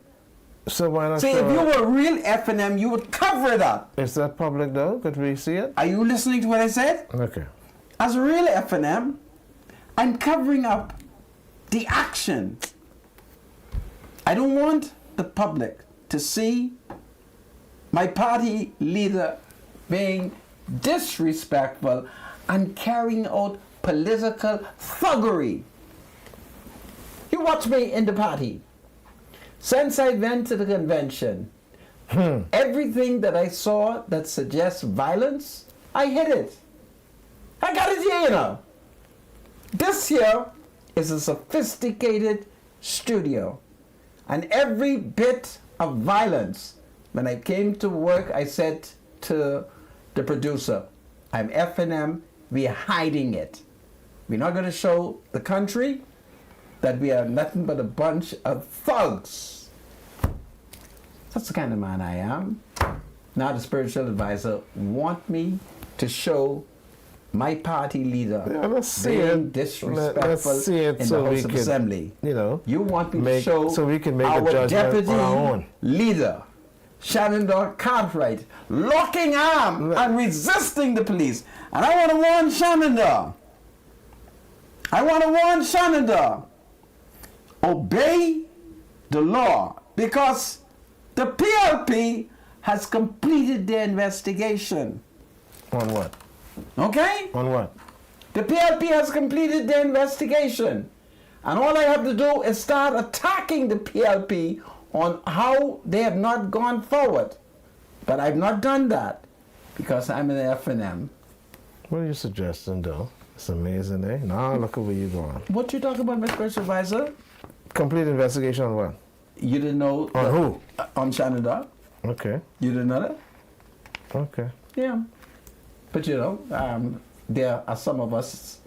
S2: So why not
S1: See,
S2: show
S1: if you
S2: it?
S1: were a real F&M, you would cover it up.
S2: Is that public though? Could we see it?
S1: Are you listening to what I said?
S2: Okay.
S1: As a real F&M, I'm covering up the action. I don't want the public to see my party leader being disrespectful and carrying out political thuggery. You watch me in the party. Since I went to the convention, everything that I saw that suggests violence, I hit it. I got it here, you know. This here is a sophisticated studio. And every bit of violence, when I came to work, I said to the producer, I'm F&M, we are hiding it. We're not going to show the country that we are nothing but a bunch of thugs. That's the kind of man I am. Now the spiritual advisor want me to show my party leader
S2: Yeah, let's see
S1: being
S2: it.
S1: disrespectful
S2: Let's see it
S1: in
S2: so
S1: the
S2: we
S1: House of
S2: can,
S1: Assembly.
S2: you know,
S1: You want me to
S2: make-
S1: show
S2: so we can make a
S1: our
S2: judgment
S1: deputy
S2: on our own.
S1: leader, Shenandoah Cartwright, locking arm and resisting the police. And I want to warn Shenandoah. I want to warn Shenandoah. Obey the law, because the PLP has completed their investigation.
S2: On what?
S1: Okay?
S2: On what?
S1: The PLP has completed their investigation. And all I have to do is start attacking the PLP on how they have not gone forward. But I've not done that because I'm an F&M.
S2: What are you suggesting, though? It's amazing, eh? Now look at where you're going.
S1: What you talking about, Mr. Supervisor?
S2: Complete investigation on what?
S1: You didn't know...
S2: On who?
S1: On Shenandoah.
S2: Okay.
S1: You didn't know that?
S2: Okay.
S1: Yeah. But you know, there are some of us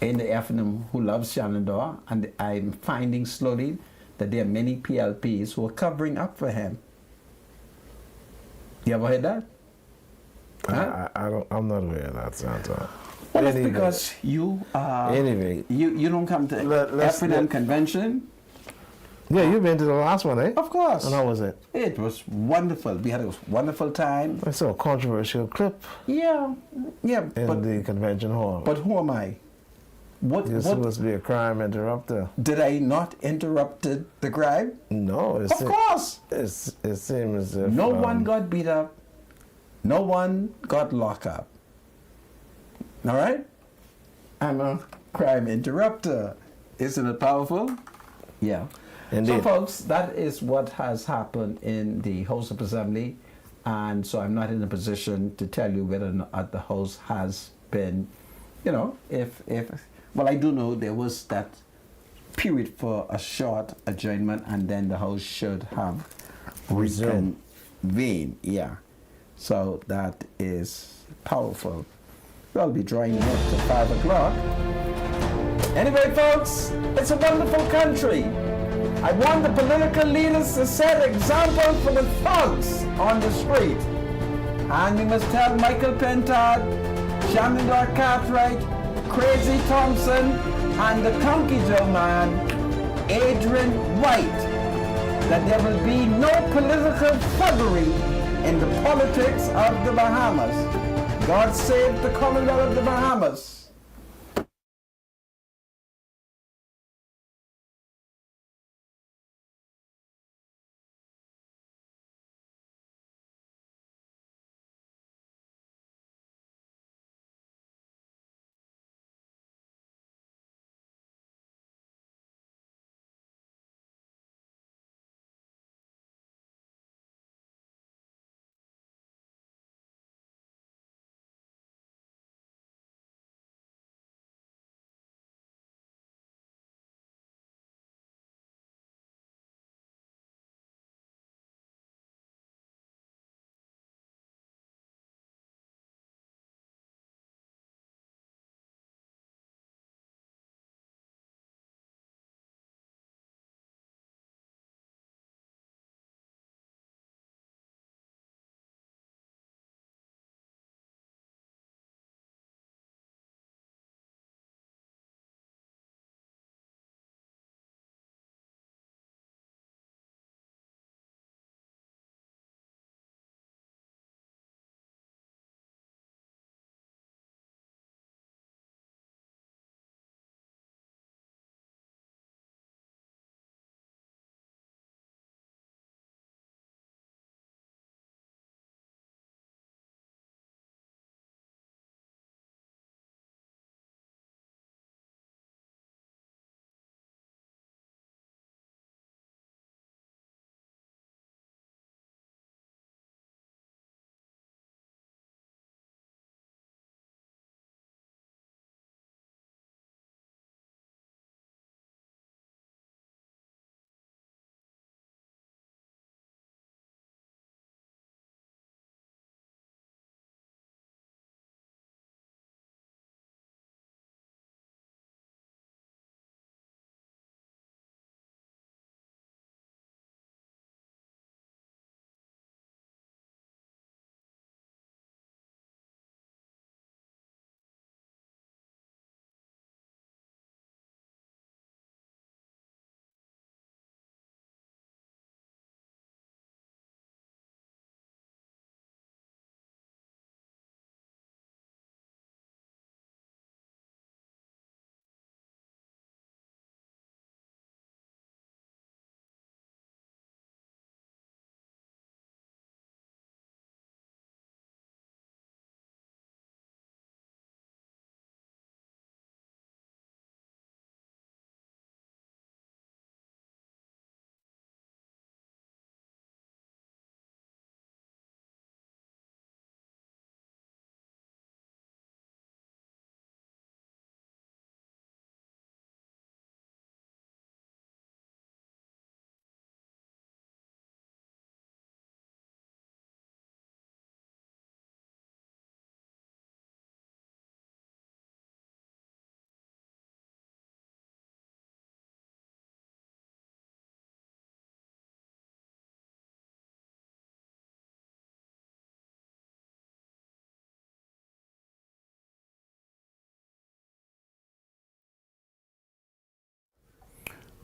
S1: in the F&M who love Shenandoah, and I'm finding slowly that there are many PLPs who are covering up for him. You ever heard that? Huh?
S2: I'm not aware of that, Santa.
S1: Well, that's
S2: Anyway.
S1: because you
S2: Anyway.
S1: you don't come to
S2: Let's-
S1: F&M convention.
S2: Yeah, you've been to the last one, eh?
S1: Of course.
S2: And how was it?
S1: It was wonderful. We had a wonderful time.
S2: I saw a controversial clip
S1: Yeah, yeah.
S2: in the convention hall.
S1: But who am I? What
S2: You're supposed to be a crime interrupter.
S1: did I not interrupted the crime?
S2: No,
S1: Of course.
S2: it seems as if
S1: No one got beat up. No one got locked up. All right? I'm a crime interrupter. Isn't it powerful? Yeah.
S2: Indeed.
S1: So, folks, that is what has happened in the House of Assembly. And so I'm not in a position to tell you whether or not the House has been, well, I do know there was that period for a short adjournment, and then the House should have
S2: Resume.
S1: reconvened. Yeah. So that is powerful. We'll be drawing near to 5 o'clock. Anyway, folks, it's a wonderful country. I want the political leaders to set example for the thugs on the street. And we must tell Michael Pentard, Shamindor Cartwright, Crazy Thompson, and the Conky Joe man, Adrian White, that there will be no political thuggery in the politics of the Bahamas. God save the Commonwealth of the Bahamas.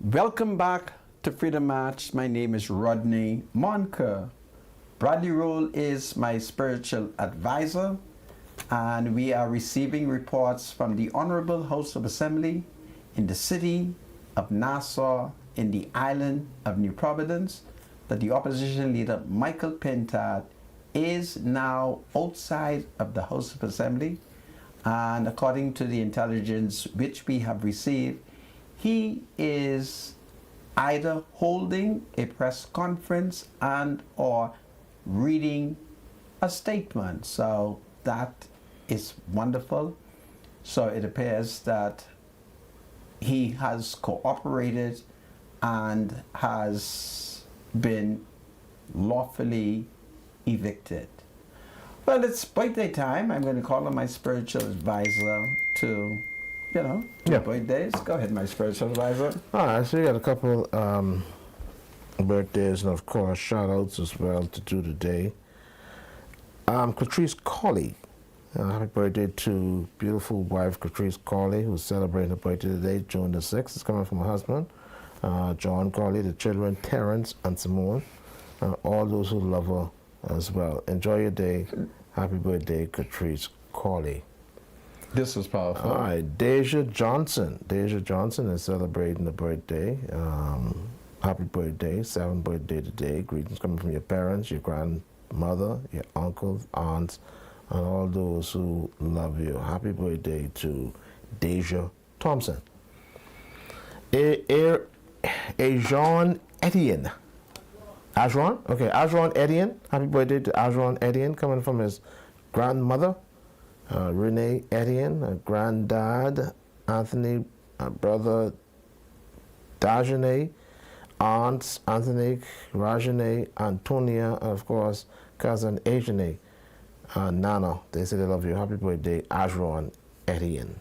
S1: Welcome back to Freedom March. My name is Rodney Monker. Bradley Roll is my spiritual advisor, and we are receiving reports from the Honorable House of Assembly in the city of Nassau in the island of New Providence that the opposition leader Michael Pentard is now outside of the House of Assembly, And according to the intelligence which we have received, he is either holding a press conference and or reading a statement. So that is wonderful. So it appears that he has cooperated and has been lawfully evicted. Well, it's birthday time. I'm going to call on my spiritual advisor to, do
S2: Yeah.
S1: birthdays. Go ahead, my spiritual advisor.
S2: All right, so we got a couple birthdays and, of course, shout-outs as well to do today. Catrice Colley. Happy birthday to beautiful wife Catrice Colley, who's celebrating her birthday today, June the 6th. It's coming from her husband, John Colley, the children, Terrence and Simone, and all those who love her as well. Enjoy your day. Happy birthday, Catrice Colley.
S1: This was powerful.
S2: All right, Deja Johnson. Deja Johnson is celebrating the birthday. Happy birthday, 7th birthday today. Greetings coming from your parents, your grandmother, your uncles, aunts, and all those who love you. Happy birthday to Deja Thompson. Ajon Etienne. Ajron? Okay, Ajron Etienne. Happy birthday to Ajron Etienne, coming from his grandmother, Renee Etienne, granddad, Anthony, brother, Dajane, aunts, Anthony, Rajane, Antonia, and of course, cousin Ajane, Nana. They say they love you. Happy birthday, Ajron Etienne.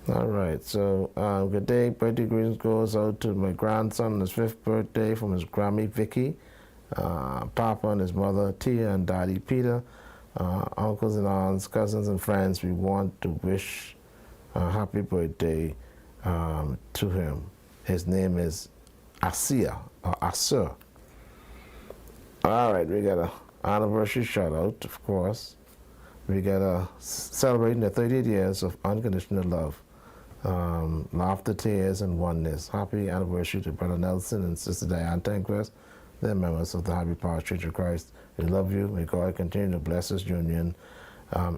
S2: All right, so good day. Birthday greetings goes out to my grandson on his 5th birthday from his Grammy Vicky, Papa and his mother Tia and Daddy Peter, uncles and aunts, cousins and friends. We want to wish a happy birthday to him. His name is Asia or Asur. All right, we got an anniversary shout out, of course. We got celebrating the 38 years of unconditional love. Laughter, tears, and oneness. Happy anniversary to Brother Nelson and Sister Diane Tanquest. They're members of the Happy Power Church of Christ. We love you. May God continue to bless this union.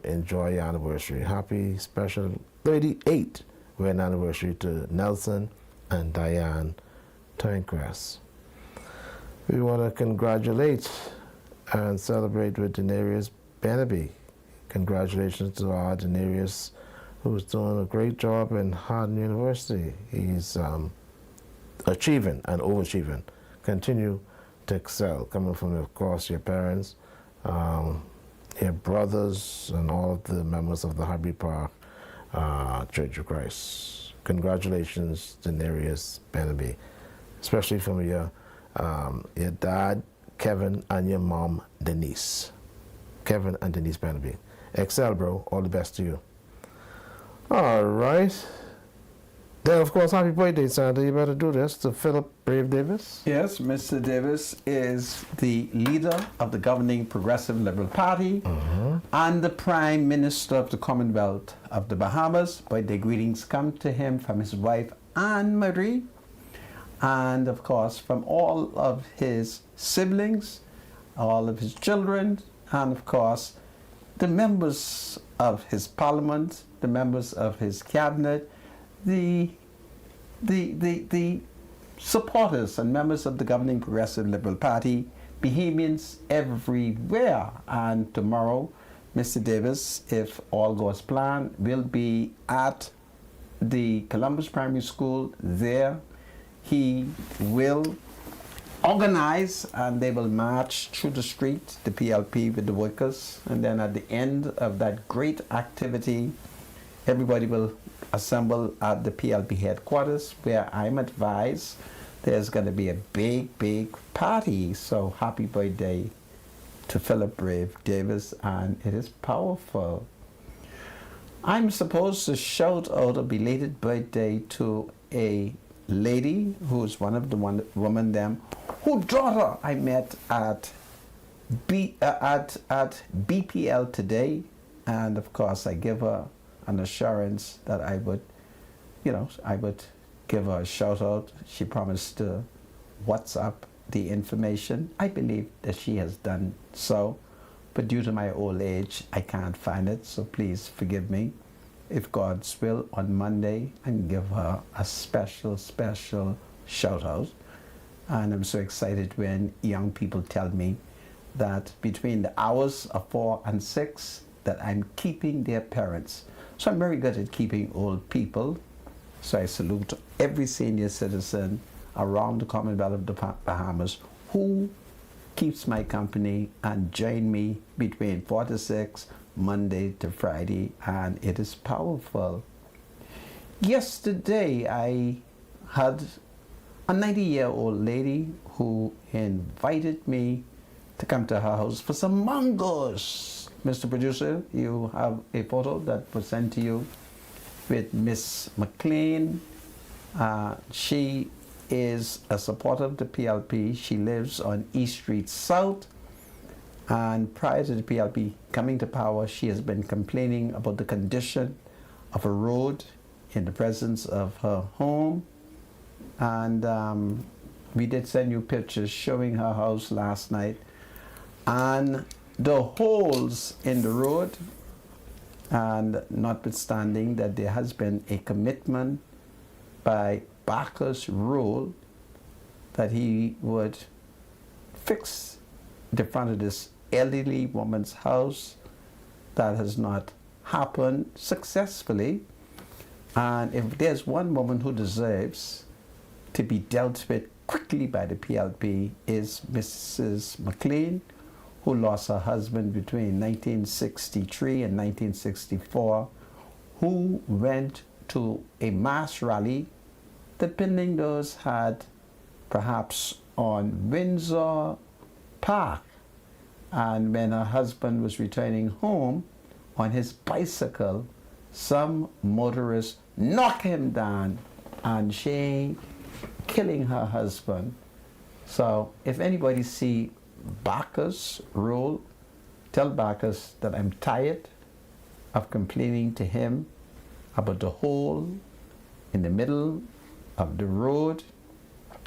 S2: Enjoy your anniversary. Happy special 38 wedding anniversary to Nelson and Diane Tanquest. We want to congratulate and celebrate with Denarius Benaby. Congratulations to our Denarius, who's doing a great job in Hardin University. He's achieving and overachieving. Continue to excel, coming from, of course, your parents, your brothers, and all of the members of the Highbury Park Church of Christ. Congratulations, Denarius Benaby, especially from your dad, Kevin, and your mom, Denise. Kevin and Denise Benaby. Excel, bro. All the best to you. All right. Then, of course, happy birthday, Santa. You better do this to Philip Brave Davis.
S1: Yes, Mr. Davis is the leader of the governing Progressive Liberal Party and the Prime Minister of the Commonwealth of the Bahamas. Birthday greetings come to him from his wife, Anne Marie, and, of course, from all of his siblings, all of his children, and, of course, the members of his parliament, the members of his cabinet, the supporters and members of the governing Progressive Liberal Party, Bahamians everywhere. And tomorrow, Mr. Davis, if all goes planned, will be at the Columbus Primary School there. He will organize and they will march through the street, the PLP with the workers, and then at the end of that great activity, everybody will assemble at the PLP headquarters, where I'm advised there's going to be a big party. So happy birthday to Philip Brave Davis, and it is powerful. I'm supposed to shout out a belated birthday to a lady who's one of the women them whose daughter I met at BPL today, and of course I give her an assurance that I would give her a shout out. She promised to WhatsApp the information. I believe that she has done so, but due to my old age, I can't find it, so please forgive me. If God's will, on Monday, I can give her a special shout out. And I'm so excited when young people tell me that between the hours of 4 and 6, that I'm keeping their parents. So I'm very good at keeping old people. So I salute every senior citizen around the Commonwealth of the Bahamas who keeps my company and join me between 4 to 6, Monday to Friday, and it is powerful. Yesterday I had a 90-year-old lady who invited me to come to her house for some mangoes. Mr. Producer, you have a photo that was sent to you with Miss McLean. She is a supporter of the PLP. She lives on East Street South. And prior to the PLP coming to power, she has been complaining about the condition of a road in the presence of her home. And we did send you pictures showing her house last night. And the holes in the road, and notwithstanding that there has been a commitment by Bacchus Rule that he would fix the front of this elderly woman's house, that has not happened successfully. And if there's one woman who deserves to be dealt with quickly by the PLP, is Mrs. McLean, who lost her husband between 1963 and 1964, who went to a mass rally that Penlindos had perhaps on Windsor Park. And when her husband was returning home on his bicycle, some motorist knocked him down and she killing her husband. So if anybody see Bacchus Rule, tell Bacchus that I'm tired of complaining to him about the hole in the middle of the road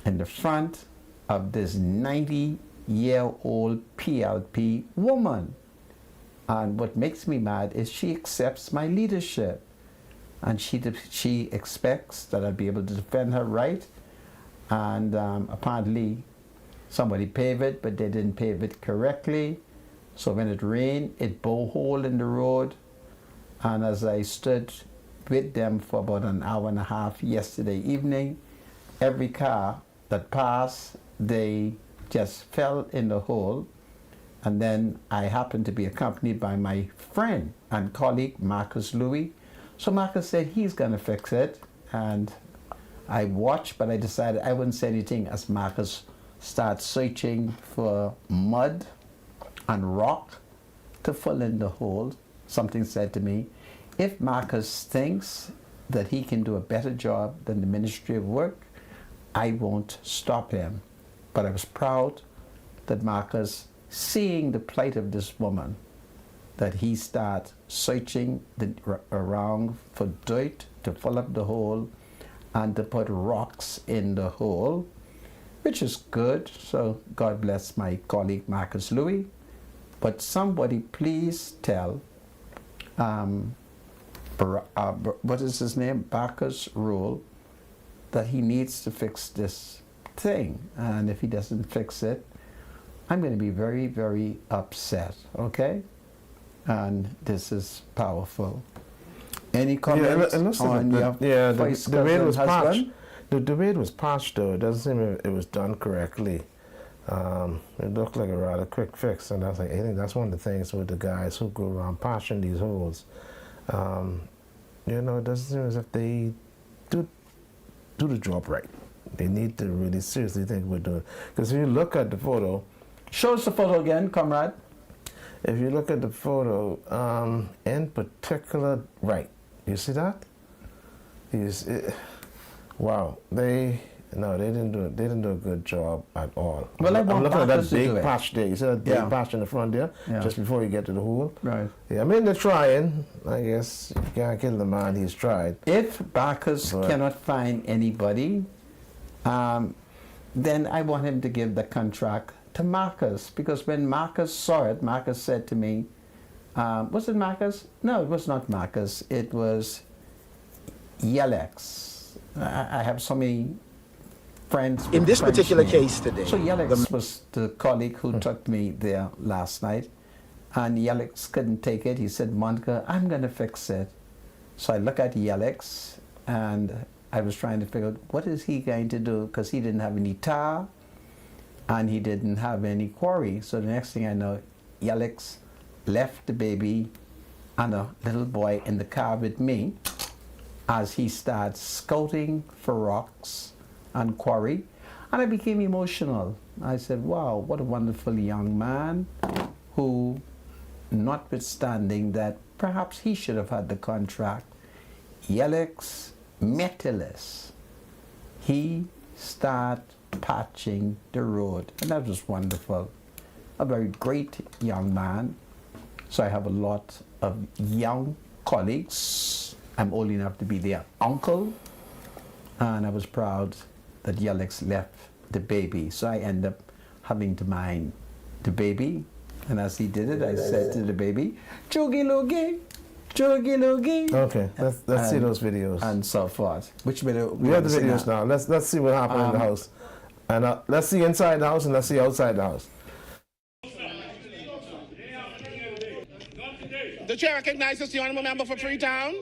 S1: in the front of this 90-year-old PLP woman. And what makes me mad is she accepts my leadership, and she expects that I'll be able to defend her right. And apparently somebody paved it, but they didn't pave it correctly. So when it rained, it bore a hole in the road. And as I stood with them for about an hour and a half yesterday evening, every car that passed, they just fell in the hole. And then I happened to be accompanied by my friend and colleague, Marcus Louis. So Marcus said he's going to fix it. And I watched, but I decided I wouldn't say anything as Marcus started searching for mud and rock to fill in the hole. Something said to me, if Marcus thinks that he can do a better job than the Ministry of Work, I won't stop him. But I was proud that Marcus, seeing the plight of this woman, that he started searching around for dirt to fill up the hole and to put rocks in the hole, which is good. So God bless my colleague Marcus Louis. But somebody please tell, what is his name, Bacchus Rule, that he needs to fix this thing. And if he doesn't fix it, I'm going to be very, very upset, okay? And this is powerful. Any comments on your vice
S2: the way it was
S1: husband?
S2: patched. The way it was patched, though, it doesn't seem it was done correctly. It looked like a rather quick fix, and I think that's one of the things with the guys who go around patching these holes. It doesn't seem as if they do the job right. They need to really seriously think we're doing. Because if you look at the photo,
S1: show us the photo again, comrade.
S2: If you look at the photo, in particular, right? You see that? Wow, they didn't do a good job at all.
S1: Well,
S2: I'm looking at that big
S1: it.
S2: patch there. You see that big patch in the front there, just before you get to the hole.
S1: Right.
S2: Yeah, I mean they're trying. I guess you can't kill the man. He's tried.
S1: If Bacchus cannot find anybody, then I want him to give the contract to Marcus, because when Marcus saw it, Marcus said to me, was it Marcus? No, it was not Marcus. It was Yelex. I have so many friends.
S3: In this
S1: French
S3: particular
S1: names.
S3: case today,
S1: So Yelex was the colleague who took me there last night. And Yelex couldn't take it. He said, Monica, I'm going to fix it. So I look at Yelex, and I was trying to figure out what is he going to do, because he didn't have any tar and he didn't have any quarry. So the next thing I know, Yelex left the baby and a little boy in the car with me as he starts scouting for rocks and quarry. And I became emotional. I said, wow, what a wonderful young man who, notwithstanding that perhaps he should have had the contract, Yelex Metellus, he started patching the road, and that was wonderful. A very great young man. So I have a lot of young colleagues. I'm old enough to be their uncle, and I was proud that Yelex left the baby. So I end up having to mind the baby. And as he did it, I said to the baby, "Choogie loogie, choogie loogie."
S2: Okay, let's see those videos.
S1: And so forth. Which video?
S2: We have the videos now. Let's see what happened in the house. And let's see inside the house and let's see outside the house.
S4: The chair recognizes the honourable member for Freetown.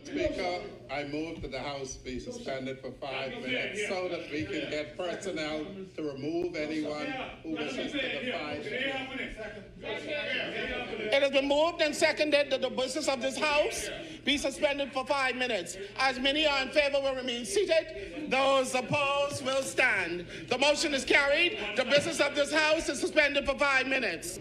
S5: Speaker, I move that the House be suspended for 5 minutes so that we can get personnel to remove anyone who wishes to defy.
S4: It has been moved and seconded that the business of this House be suspended for 5 minutes. As many are in favour will remain seated. Those opposed will stand. The motion is carried. The business of this House is suspended for 5 minutes.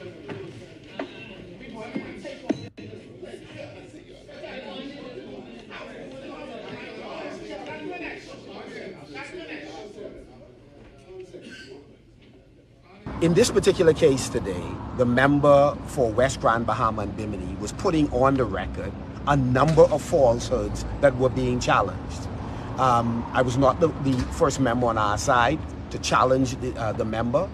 S3: in this particular case today, the member for West Grand Bahama and Bimini was putting on the record a number of falsehoods that were being challenged. I was not the first member on our side to challenge the member.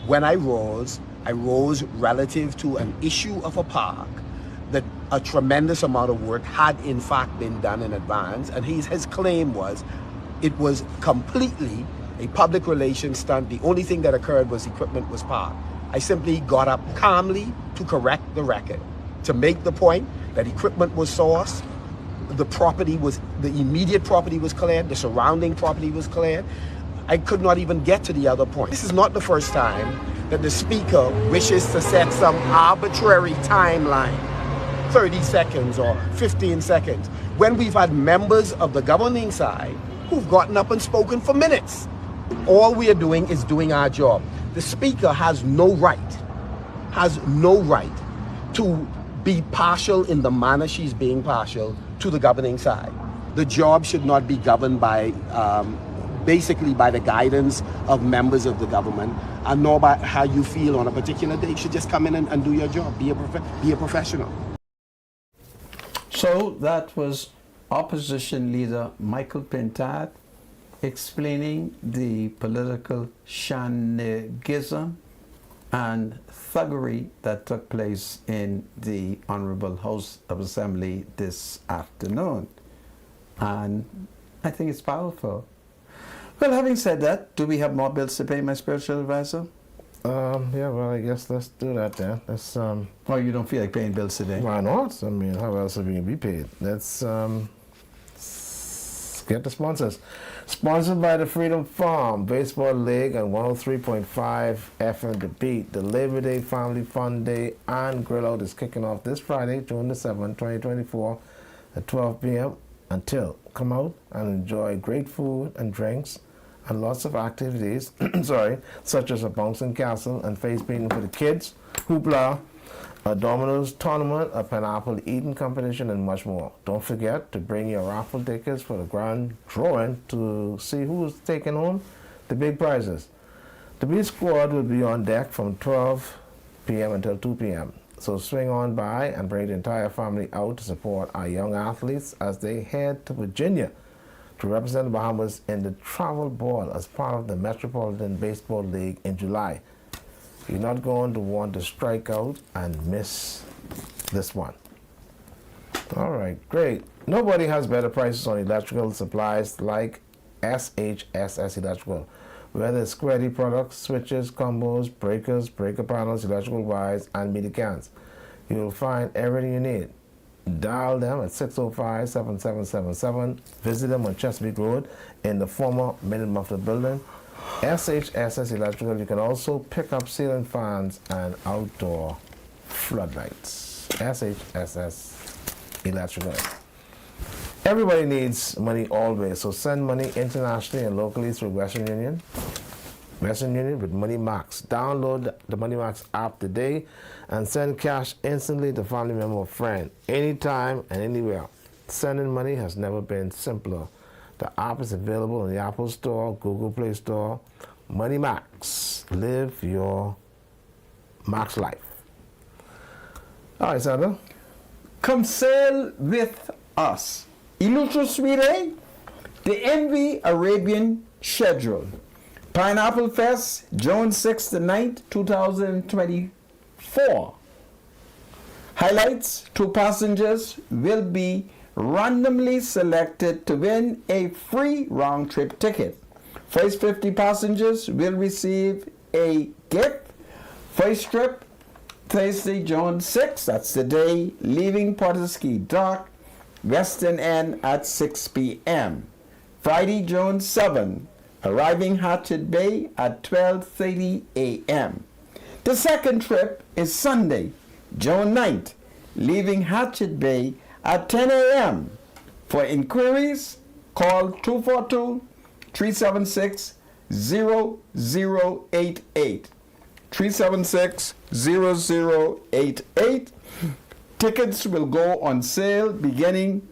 S3: When I rose relative to an issue of a park that a tremendous amount of work had in fact been done in advance, and his claim was it was completely a public relations stunt. The only thing that occurred was equipment was parked. I simply got up calmly to correct the record, to make the point that equipment was sourced, the immediate property was cleared, the surrounding property was cleared. I could not even get to the other point. This is not the first time that the Speaker wishes to set some arbitrary timeline, 30 seconds or 15 seconds, when we've had members of the governing side who've gotten up and spoken for minutes. All we are doing is doing our job. The Speaker has no right to be partial in the manner she's being partial to the governing side. The job should not be governed by basically by the guidance of members of the government, and nor by how you feel on a particular day. You should just come in and do your job, be a professional.
S1: So that was Opposition Leader Michael Pintard explaining the political shenaniganism and thuggery that took place in the Honorable House of Assembly this afternoon. And I think it's powerful. Well, having said that, do we have more bills to pay, my spiritual advisor?
S2: Yeah, well, I guess let's do that then. Let's,
S1: Oh, you don't feel like paying bills today?
S2: why not? I mean, how else are we going to be paid? Let's get the sponsors. Sponsored by the Freedom Farm Baseball League and 103.5 FM The Beat. The Labor Day Family Fun Day and Grill Out is kicking off this Friday, June the 7th, 2024 at 12 p.m. Until come out and enjoy great food and drinks and lots of activities, such as a bouncing castle and face painting for the kids, hoopla, a dominoes tournament, a pineapple eating competition, and much more. Don't forget to bring your raffle tickets for the grand drawing to see who's taking home the big prizes. The B Squad will be on deck from 12 p.m. until 2 p.m. So swing on by and bring the entire family out to support our young athletes as they head to Virginia to represent the Bahamas in the travel ball as part of the Metropolitan Baseball League in July. You're not going to want to strike out and miss this one. All right, great. Nobody has better prices on electrical supplies like SHSS Electrical. Whether it's Squarey products, switches, combos, breakers, breaker panels, electrical wires, and meter cans, you will find everything you need. Dial them at 605-7777. Visit them on Chesapeake Road in the former Minute Muffler building. SHSS Electrical. You can also pick up ceiling fans and outdoor floodlights. SHSS Electrical. Everybody needs money always, so send money internationally and locally through Western Union. Western Union with Money Max. Download the Money Max app today and send cash instantly to family member or friend, anytime and anywhere. Sending money has never been simpler. The app is available in the Apple Store, Google Play Store. Money Max. Live your max life. All right, Sandra.
S1: Come sail with us. Ilutra Suite, the Envy Arabian schedule. Pineapple Fest, June 6th to 9th, 2024. Highlights: 2 passengers will be randomly selected to win a free round-trip ticket. First 50 passengers will receive a gift. First trip, Thursday, June 6th, that's the day, leaving Potterski Dock, Western End at 6 p.m. Friday, June 7th, arriving Hatchet Bay at 12:30 a.m. The second trip is Sunday, June 9th, leaving Hatchet Bay at 10 a.m. For inquiries, call 242-376-0088. 376-0088. Tickets will go on sale beginning,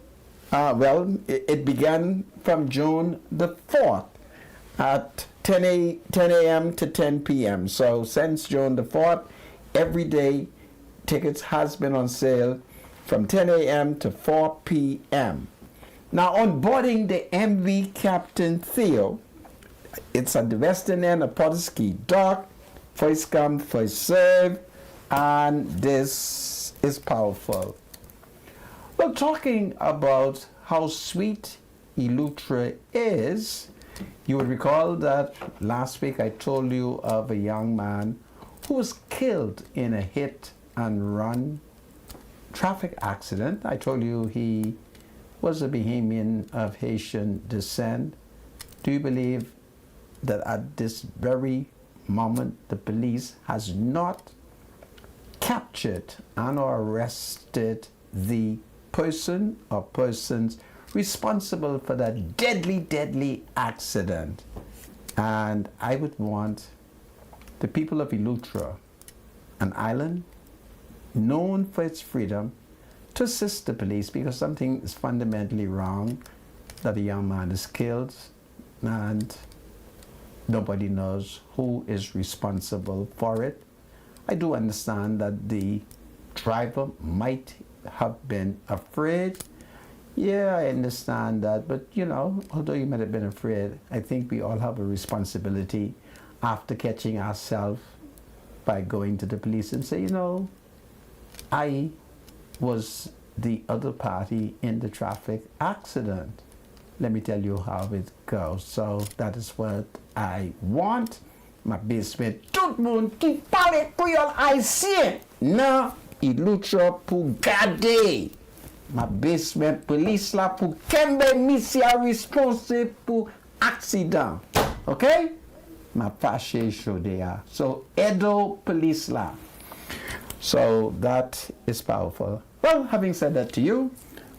S1: it began from June the 4th at 10 a.m. to 10 p.m. So since June the 4th, every day tickets has been on sale from 10 a.m. to 4 p.m. Now on boarding the MV Captain Theo, it's at the western end of Potterski Dock. First come, first serve, and this is powerful. Well, talking about how sweet Ilutra is, you would recall that last week I told you of a young man who was killed in a hit and run traffic accident. I told you he was a Bahamian of Haitian descent. Do you believe that at this very moment the police has not captured and or arrested the person or persons responsible for that deadly accident? And I would want the people of Ilutra, an island known for its freedom, to assist the police, because something is fundamentally wrong, that a young man is killed and nobody knows who is responsible for it. I do understand that the driver might have been afraid. Yeah, I understand that, but you know, although you might have been afraid, I think we all have a responsibility after catching ourselves by going to the police and say, you know, I was the other party in the traffic accident. Let me tell you how it goes. So that is what I want. Ma basement, tout moun ki pale Creole Haitien nan Ilutra pou gade. Ma basement police la pou kembe misia responsible pou accident. Okay? Ma fache chode ya. So Edo police la. So that is powerful. Well, having said that to you,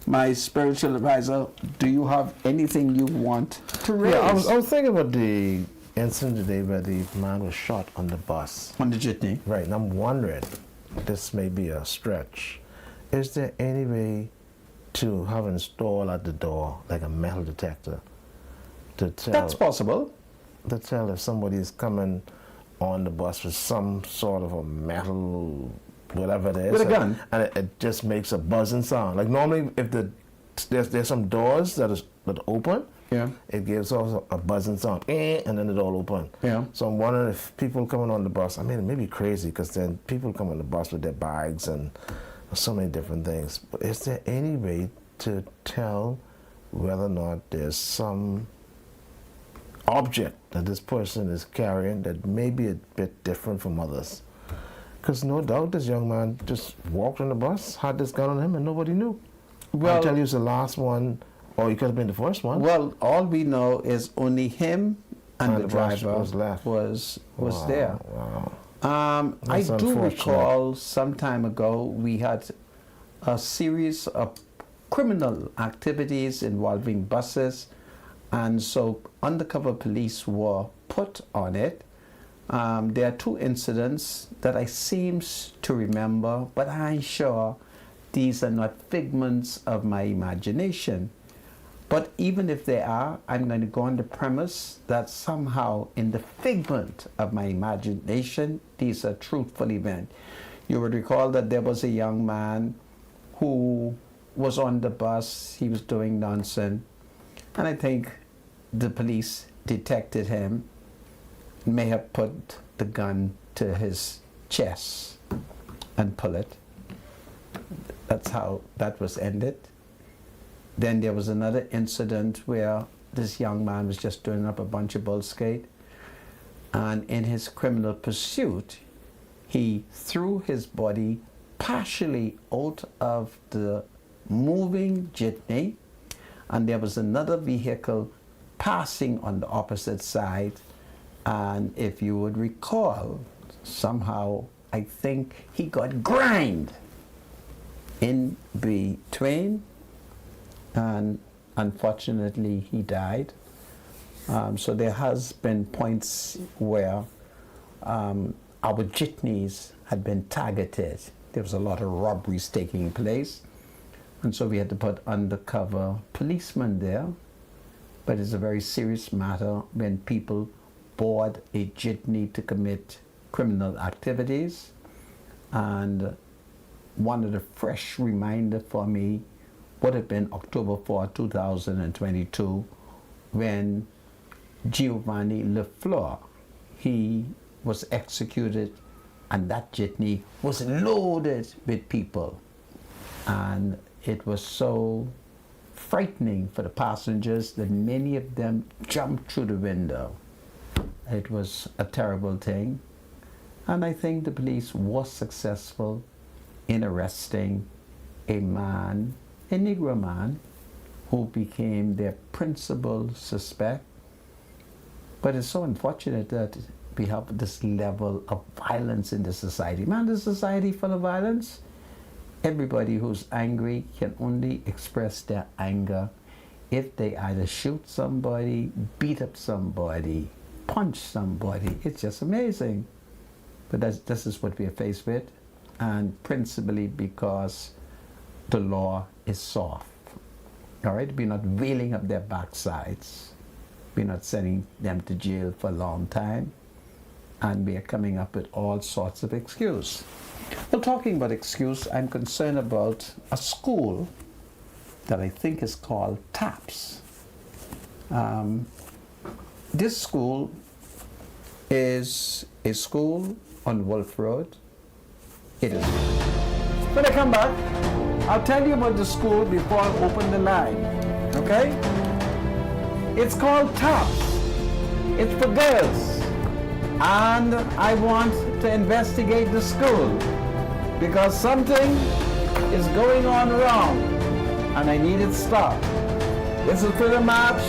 S1: my spiritual advisor, do you have anything you want to raise?
S2: Yeah, I was thinking about the incident today where the man was shot on the bus.
S1: On the jitney.
S2: Right, and I'm wondering, this may be a stretch, is there any way to have installed at the door like a metal detector to tell?
S1: That's possible.
S2: To tell if somebody is coming on the bus with some sort of a metal, whatever it is.
S1: With a gun.
S2: And it just makes a buzzing sound. Like normally if there's some doors that open,
S1: Yeah.
S2: it gives off a buzzing sound, and then it all open.
S1: Yeah.
S2: So I'm wondering if people coming on the bus, I mean, it may be crazy because then people come on the bus with their bags and so many different things. But is there any way to tell whether or not there's some object that this person is carrying that may be a bit different from others? Because no doubt this young man just walked on the bus, had this gun on him, and nobody knew.
S1: Well-
S2: I'll tell you, he was the last one, or he could have been the first one.
S1: Well, all we know is only him and
S2: And
S1: the
S2: the bus
S1: driver
S2: was left.
S1: was
S2: Wow,
S1: there.
S2: Wow.
S1: I
S2: That's
S1: do
S2: unfortunate.
S1: recall some time ago we had a series of criminal activities involving buses, and so undercover police were put on it. There are two incidents that I seems to remember, but I'm sure these are not figments of my imagination. But even if they are, I'm going to go on the premise that somehow in the figment of my imagination, these are truthful events. You would recall that there was a young man who was on the bus, he was doing nonsense, and I think the police detected him, may have put the gun to his chest and pull it. That's how that was ended. Then there was another incident where this young man was just doing up a bunch of bullskate, and in his criminal pursuit, he threw his body partially out of the moving jitney, and there was another vehicle passing on the opposite side. And if you would recall, somehow I think he got grind in between, and unfortunately he died. So there has been points where our jitneys had been targeted. There was a lot of robberies taking place, and so we had to put undercover policemen there. But it's a very serious matter when people board a jitney to commit criminal activities. And one of the fresh reminder for me would have been October 4, 2022, when Giovanni LeFleur, he was executed, and that jitney was loaded with people. And it was so frightening for the passengers that many of them jumped through the window. It was a terrible thing. And I think the police was successful in arresting a man, a Negro man, who became their principal suspect. But it's so unfortunate that we have this level of violence in the society. Man, the society full of violence. Everybody who's angry can only express their anger if they either shoot somebody, beat up somebody, punch somebody. It's just amazing. But this is what we are faced with, and principally because the law is soft. All right, we're not wheeling up their backsides. We're not sending them to jail for a long time, and we are coming up with all sorts of excuses. Well, talking about excuse, I'm concerned about a school that I think is called TAPS. This school is a school on Wolf Road. It is. When I come back, I'll tell you about the school before I open the line, okay? It's called TAPS. It's for girls. And I want to investigate the school because something is going on wrong and I need it stopped. This is Freedom March.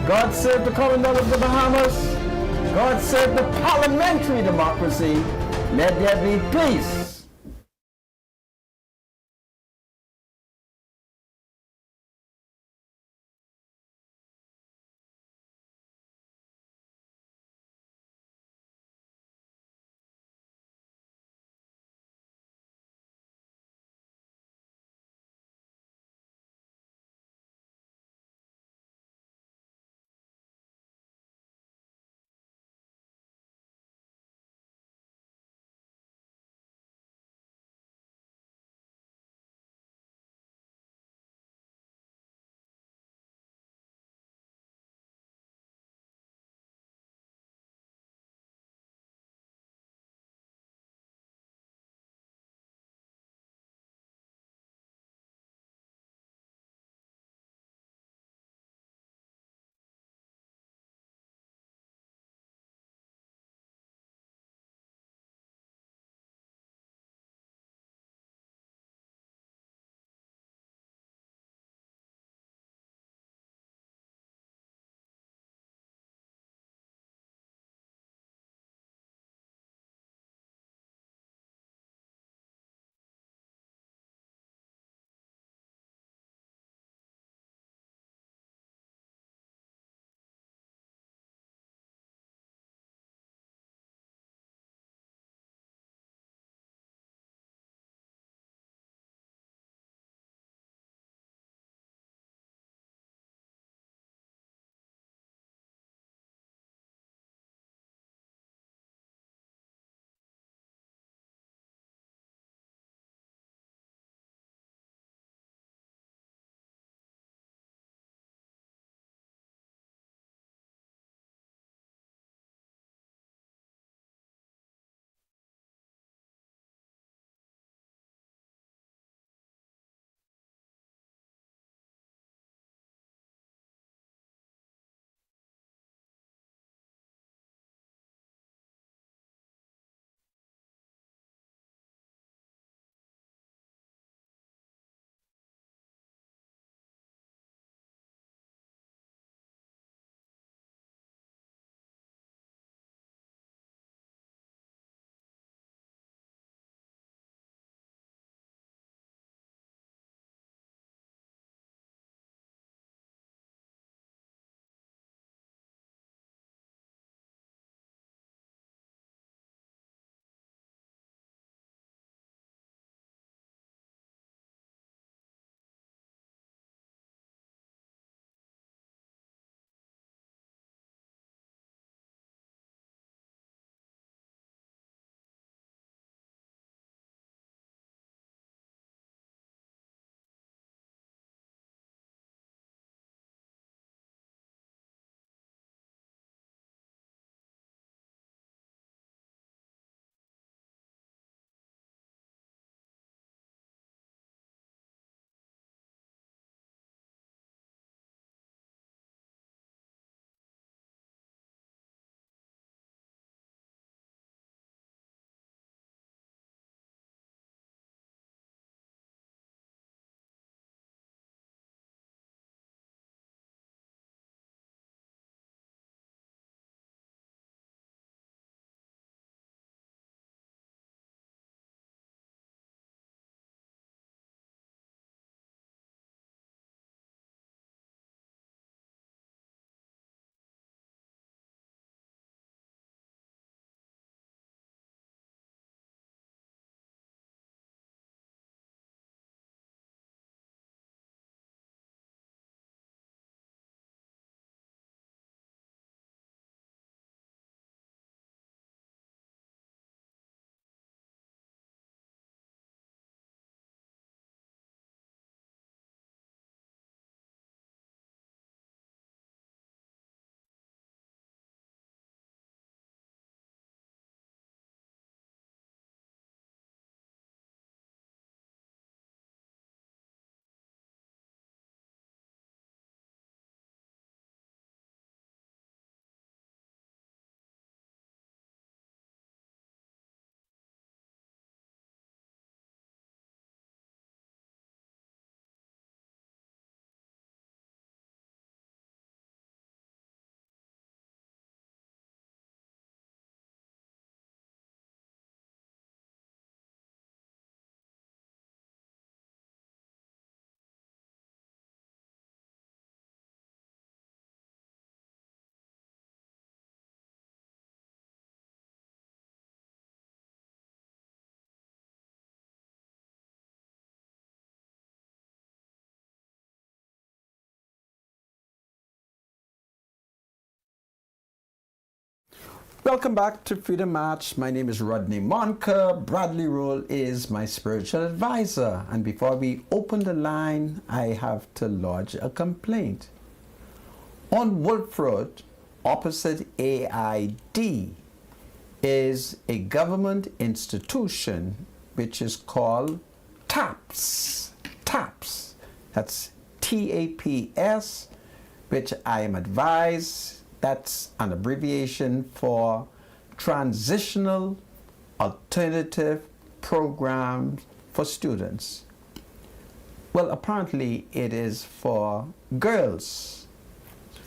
S1: God save the Commonwealth of the Bahamas. God save the parliamentary democracy. Let there be peace. Welcome back to Freedom March. My name is Rodney Monker. Bradley Roll is my spiritual advisor. And before we open the line, I have to lodge a complaint. On Wolf Road, opposite AID, is a government institution which is called TAPS. TAPS. That's TAPS, which I am advised that's an abbreviation for Transitional Alternative Programs for Students. Well, apparently it is for girls,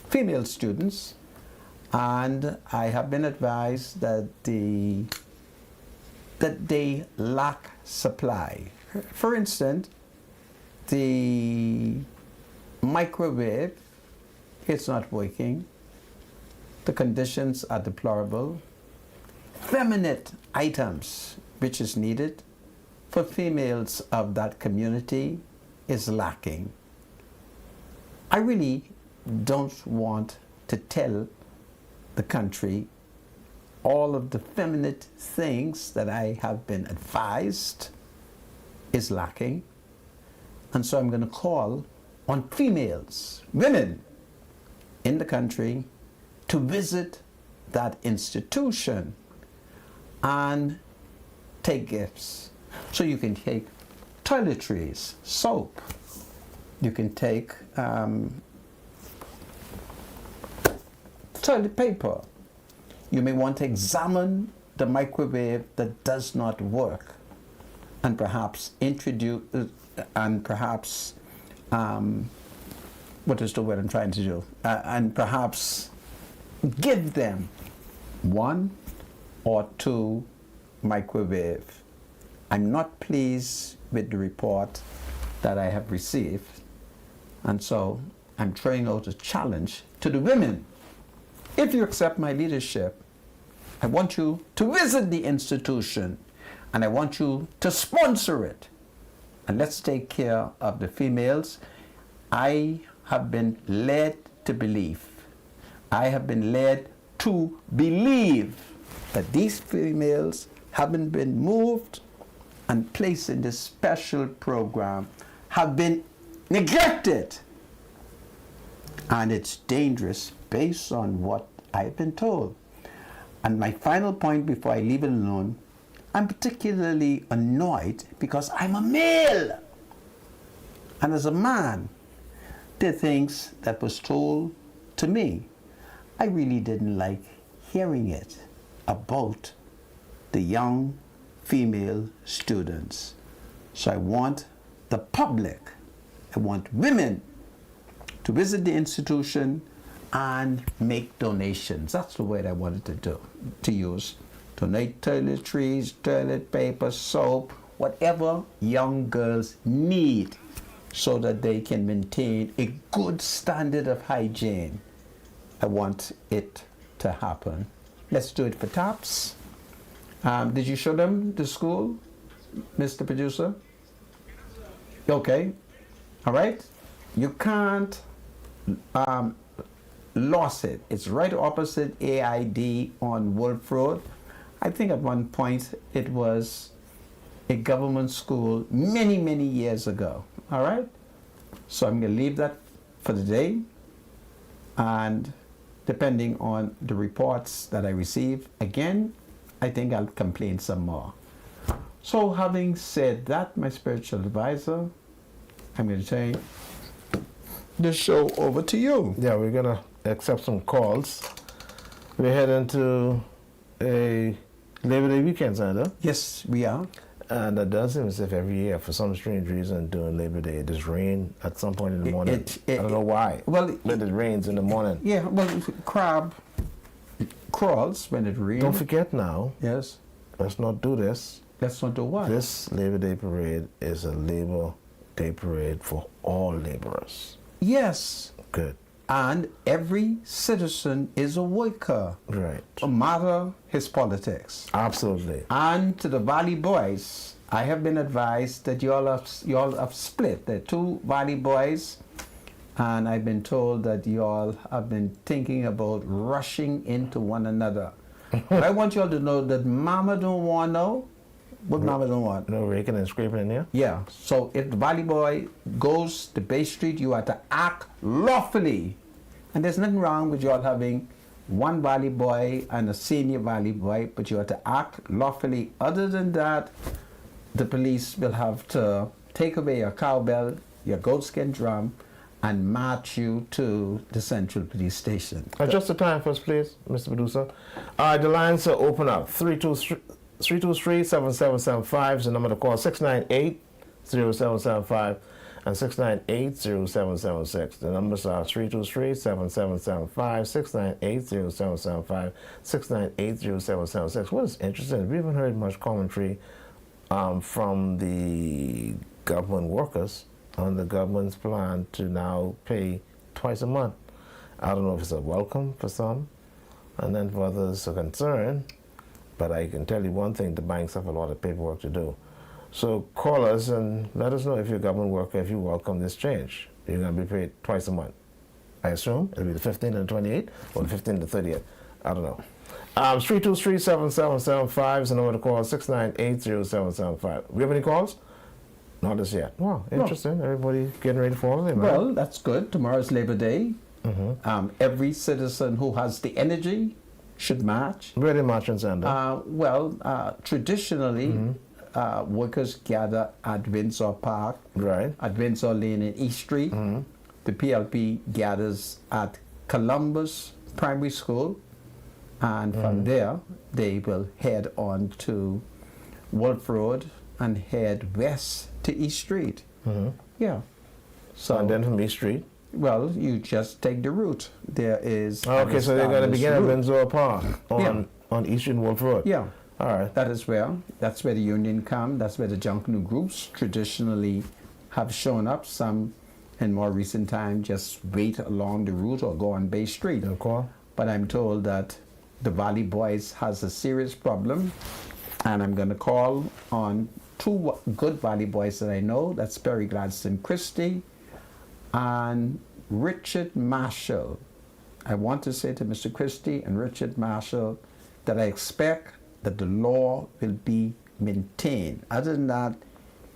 S1: female students, and I have been advised that they lack supply. For instance, the microwave, it's not working. The conditions are deplorable. Feminine items, which is needed for females of that community, is lacking. I really don't want to tell the country all of the feminine things that I have been advised is lacking. And so I'm going to call on females, women in the country, to visit that institution and take gifts. So you can take toiletries, soap, you can take toilet paper. You may want to examine the microwave that does not work and perhaps introduce, what is the word I'm trying to do? And perhaps give them 1 or 2 microwave. I'm not pleased with the report that I have received, and so I'm throwing out a challenge to the women. If you accept my leadership, I want you to visit the institution and I want you to sponsor it. And let's take care of the females. I have been led to believe that these females haven't been moved and placed in this special program, have been neglected. And it's dangerous based on what I've been told. And my final point before I leave it alone, I'm particularly annoyed because I'm a male. And as a man, there are things that was told to me. I really didn't like hearing it about the young female students. So I want the public, I want women to visit the institution and make donations. That's the word I wanted to use. Donate toiletries, toilet paper, soap, whatever young girls need so that they can maintain a good standard of hygiene. I want it to happen. Let's do it for TAPS. Did you show them the school, Mr. Producer? Okay. All right. You can't lose it. It's right opposite AID on Wolf Road. I think at one point it was a government school many, many years ago. All right. So I'm going to leave that for the day. And depending on the reports that I receive, again, I think I'll complain some more. So having said that, my spiritual advisor, I'm going to turn the show over to you.
S2: Yeah, we're going to accept some calls. We're heading to a Labor Day weekend, Sandra.
S1: Yes, we are.
S2: And it does seem as if every year, for some strange reason, during Labor Day, it does rain at some point in the morning. I don't know why.
S1: Well,
S2: but it rains in the morning.
S1: Yeah, well, crab crawls when it rains.
S2: Don't forget now.
S1: Yes.
S2: Let's not do this.
S1: Let's not do what?
S2: This Labor Day parade is a Labor Day parade for all laborers.
S1: Yes.
S2: Good.
S1: And every citizen is a worker.
S2: Right.
S1: No matter his politics.
S2: Absolutely.
S1: And to the Valley Boys, I have been advised that you all have split. There are 2 Valley Boys, and I've been told that you all have been thinking about rushing into one another. But I want you all to know that Mama don't want no. What Mama don't want?
S2: No raking and scraping in there?
S1: Yeah. So if the Valley Boy goes to Bay Street, you have to act lawfully. And there's nothing wrong with you all having one Valley Boy and a senior Valley Boy, but you have to act lawfully. Other than that, the police will have to take away your cowbell, your goatskin drum, and march you to the Central Police Station.
S2: Adjust the time for us, please, Mr. Producer. The lines are open up. 323-7775 is the number to call. 698-0775 and 698-0776. The numbers are 323-7775, 698-0775, 698-0776. What is interesting, we haven't heard much commentary from the government workers on the government's plan to now pay twice a month. I don't know if it's a welcome for some, and then for others a concern, but I can tell you one thing, the banks have a lot of paperwork to do. So call us and let us know if you're a government worker, if you welcome this change. You're going to be paid twice a month. I assume it'll be the 15th and the 28th, or the 15th and the 30th. I don't know. 323-7775 is the number to call, 698-0775. We have any calls? Not as yet. Wow, interesting. Everybody getting ready for holiday, man.
S1: Well, that's good. Tomorrow's Labor Day. Every citizen who has the energy should march.
S2: Where they march in Zanda?
S1: Traditionally, workers gather at Windsor Park,
S2: Right.
S1: at Windsor Lane in East Street. The PLP gathers at Columbus Primary School, and from there they will head on to Wolf Road and head west to East Street. Yeah. So
S2: And then from East Street?
S1: well, you just take the route. There is
S2: Okay, so they're going to begin at
S1: route.
S2: Windsor Park on Eastern Wolf Road?
S1: Yeah.
S2: All right.
S1: That's where the union come. That's where the Junkanoo groups traditionally have shown up. Some in more recent time just wait along the route or go on Bay Street.
S2: Okay.
S1: But I'm told that the Valley Boys has a serious problem, and I'm going to call on two good Valley Boys that I know. That's Perry Gladstone Christie and Richard Marshall. I want to say to Mr. Christie and Richard Marshall that I expect that the law will be maintained. Other than that,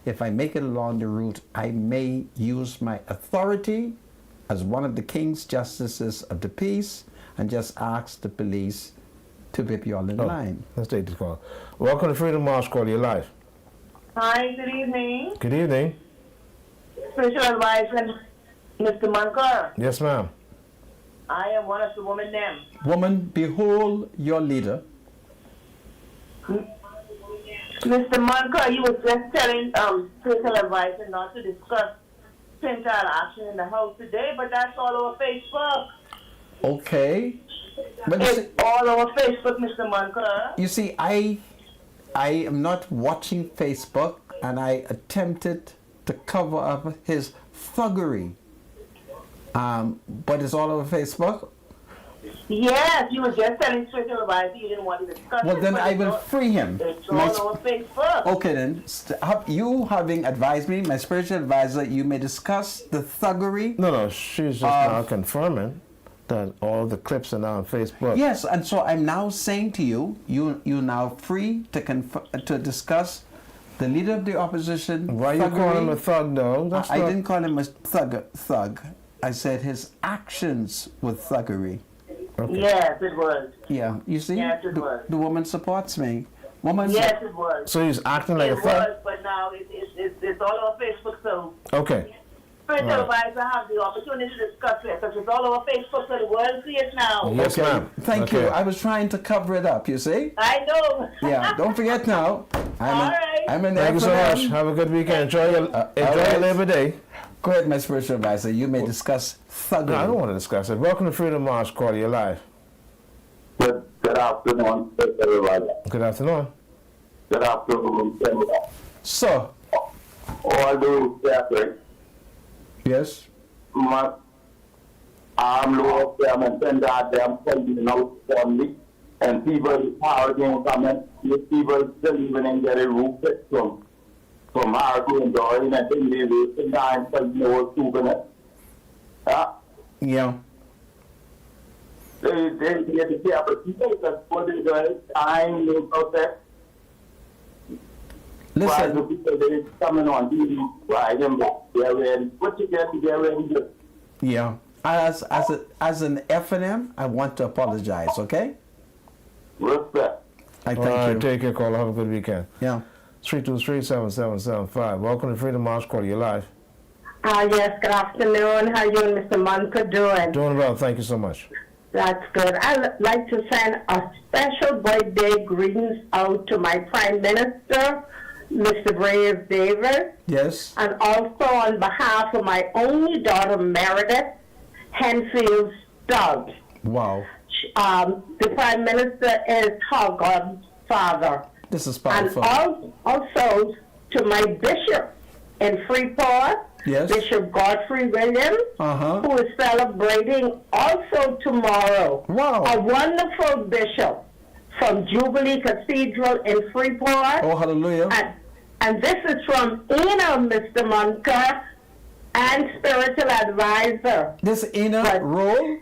S1: if I make it along the route, I may use my authority as one of the King's Justices of the Peace and just ask the police to whip you all in line.
S2: Let's take this call. Welcome to Freedom March Call. You're live.
S6: Hi, good evening.
S2: Good evening.
S6: Special advisor, Mr. Munkar.
S2: Yes, ma'am.
S6: I am one of the women them.
S1: Woman, behold your leader.
S6: Mr. Munkar, you were just telling special advisor not to discuss Pentile action in the House today, but that's all over Facebook.
S1: Okay. But you see,
S6: It's all over Facebook, Mr. Munkar.
S1: you see, I am not watching Facebook, and I attempted to cover up his thuggery. But it's all over Facebook.
S6: Yes, you were just telling special advisor you didn't want to discuss
S1: Well,
S6: it,
S1: then
S6: but
S1: I
S6: it's
S1: will
S6: all-
S1: free him.
S6: It's
S1: My
S6: all
S1: sp-
S6: over Facebook.
S1: Okay then, you having advised me, my spiritual advisor, you may discuss the thuggery.
S2: No, she's just now confirming that all the clips are now on Facebook.
S1: Yes, and so I'm now saying to you, you now free to discuss the leader of the opposition.
S2: Why you call him a
S1: thuggery.
S2: thug, though? That's
S1: I
S2: not-
S1: didn't call him a thug. I said his actions were thuggery.
S2: Okay.
S6: Yes, it was.
S1: Yeah, you see,
S6: Yes, it was.
S1: the woman supports me. Woman,
S6: Yes, it was.
S2: So he's acting like
S6: It
S2: a thug?
S6: was, but now it's all over Facebook, so
S2: Okay.
S6: spiritual
S2: Right.
S6: advisor have the opportunity to discuss it, because it's all over Facebook, so the world see it now.
S2: Yes,
S1: okay.
S2: ma'am.
S1: Thank
S2: Okay.
S1: you. I was trying to cover it up. You see?
S6: I know.
S1: Yeah. Don't forget now. I'm
S6: All
S1: in,
S6: right.
S1: I'm in
S2: Thank you so
S1: there for
S2: much.
S1: them.
S2: Have a good weekend. Enjoy your
S1: all
S2: enjoy
S1: right.
S2: Labor Day.
S1: Go ahead, my spiritual advisor. You may discuss thuggery.
S2: No, I don't want to discuss it. Welcome to Freedom March Call. You're live.
S7: Good afternoon, everybody.
S2: Good afternoon.
S7: Good afternoon, everybody.
S1: So,
S7: All those Catholics
S1: yes.
S7: must lower them and send out them fighting out family and people hurricane coming. The people still even in get a roof from hurricane going and then they will send out fighting over 2 minutes.
S1: Yeah.
S7: They get the opportunity to put in the time, the process. Why
S1: Listen,
S7: the people that is coming on TV, why them, they're ready. What you get, they're ready to do.
S1: yeah. As an FNM, I want to apologize. Okay.
S7: Respect.
S1: I
S2: All
S1: thank
S2: right,
S1: you.
S2: take care, caller. Have a good weekend.
S1: Yeah.
S2: 323-7775. Welcome to Freedom March. Call you live.
S8: Yes, good afternoon. How you and Mr. Munker doing?
S2: Doing well. Thank you so much.
S8: That's good. I'd like to send a special birthday greetings out to my Prime Minister, Mr. Brave Davis,
S1: Yes.
S8: and also on behalf of my only daughter, Meredith Henfield Stubbs.
S1: Wow.
S8: The Prime Minister is her godfather.
S1: This is
S8: And
S1: powerful.
S8: also to my bishop in Freeport,
S1: Yes.
S8: Bishop Godfrey Williams,
S1: Uh-huh.
S8: who is celebrating also tomorrow.
S1: Wow.
S8: A wonderful bishop from Jubilee Cathedral in Freeport.
S1: Oh, hallelujah.
S8: And this is from Ina, Mr. Munker, and spiritual advisor.
S1: This inner
S8: Right.
S1: role.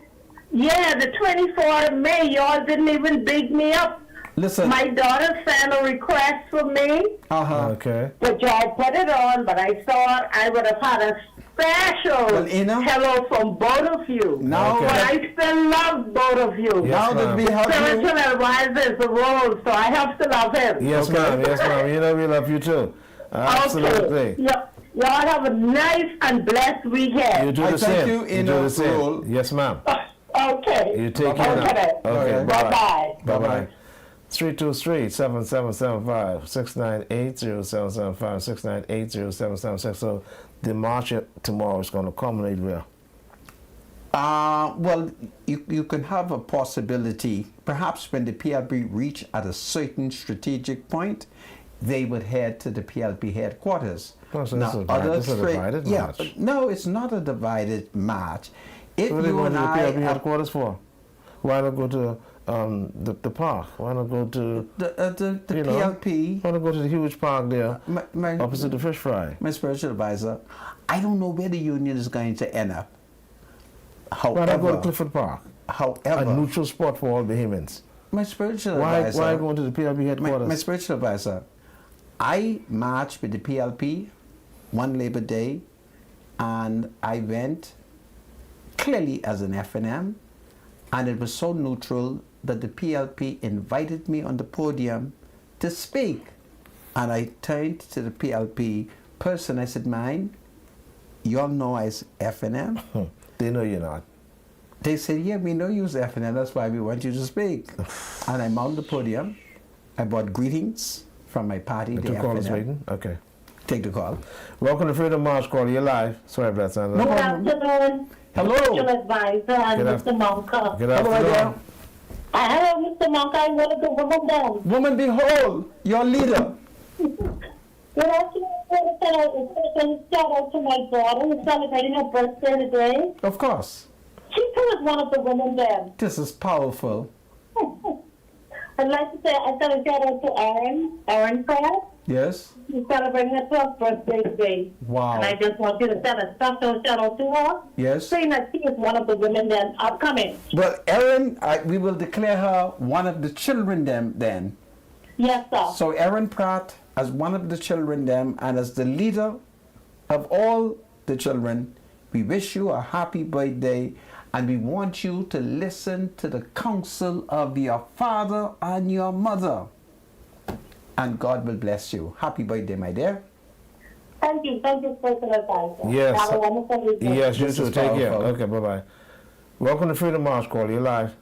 S8: Yeah, the 24th of May, y'all didn't even big me up.
S1: Listen.
S8: My daughter sent a request for me,
S1: Uh-huh.
S2: Okay.
S8: but y'all put it on, but I thought I would have had a special
S1: Well, Ina?
S8: hello from both of you.
S1: Now
S2: Okay.
S8: But I still love both of you.
S2: Yes,
S1: Now that
S2: ma'am.
S1: we have you.
S8: Spiritual advisor is the role, so I have to love him.
S2: Yes, ma'am. Yes, ma'am. You know we love you too. Absolutely.
S8: Okay. Y'all have a nice and blessed
S2: You
S8: weekend.
S2: do
S1: I
S2: the
S1: thank
S2: same.
S1: you in
S2: do
S1: a
S2: the same.
S1: role.
S2: Yes, ma'am.
S8: Okay.
S2: You take care now.
S8: Okay.
S2: Okay.
S1: Okay.
S8: Bye-bye.
S2: Bye-bye. 323-7775, 698-0775, 698-0776. So the march tomorrow is going to culminate where?
S1: Well, you can have a possibility. Perhaps when the PLP reach at a certain strategic point, they would head to the PLP headquarters.
S2: Oh, so this is a divided march.
S1: No, it's not a divided march. If
S2: What are they
S1: you
S2: going
S1: and
S2: to the
S1: I
S2: PLP headquarters for? Why not go to the park? Why not go to
S1: the
S2: you know,
S1: PLP,
S2: why not go to the huge park there
S1: my
S2: opposite the fish fry?
S1: spiritual advisor, I don't know where the union is going to end up.
S2: Why not go to
S1: However,
S2: Clifford Park? A
S1: however,
S2: neutral spot for all Bahamians.
S1: my spiritual
S2: Why
S1: advisor,
S2: going to the PLP headquarters?
S1: my spiritual advisor, I marched with the PLP one Labor Day, and I went clearly as an FNM, and it was so neutral that the PLP invited me on the podium to speak. And I turned to the PLP person, I said, "Mine, you all know as FNM?"
S2: They know you're not.
S1: They said, "Yeah, we know you as FNM, that's why we want you to speak." And I mounted the podium. I brought greetings from my party, the
S2: The two callers
S1: FNM.
S2: waiting? Okay.
S1: Take the call.
S2: Welcome to Freedom March. Call you live. Sorry about that.
S1: No
S8: Good
S1: problem.
S8: afternoon.
S1: Hello.
S8: Spiritual advisor and
S2: Good
S8: Mr. Munker.
S2: Good
S1: Hello,
S2: afternoon.
S1: Adele.
S8: Hello, Mr. Munker. I'm one of the women then.
S1: Woman, behold, your leader.
S8: Good afternoon. I shout out to my daughter who's celebrating her birthday today.
S1: Of course.
S8: She too is one of the women then.
S1: This is powerful.
S8: I'd like to say I send a shout out to Aaron Pratt.
S1: Yes?
S8: She's celebrating her 12th birthday today.
S1: Wow.
S8: And I just want you to send a special shout out to her,
S1: Yes?
S8: saying that she is one of the women then upcoming.
S1: Well, Erin, we will declare her one of the children then.
S8: Yes, sir.
S1: So Erin Pratt as one of the children them, and as the leader of all the children, we wish you a happy birthday, and we want you to listen to the counsel of your father and your mother. And God will bless you. Happy birthday, my dear.
S8: Thank you, Spiritual Advisor.
S2: Yes.
S8: Have a wonderful weekend.
S2: Yes, you
S1: This
S2: too.
S1: is
S2: Take care.
S1: powerful.
S2: Okay, bye-bye. Welcome to Freedom March. Call you live.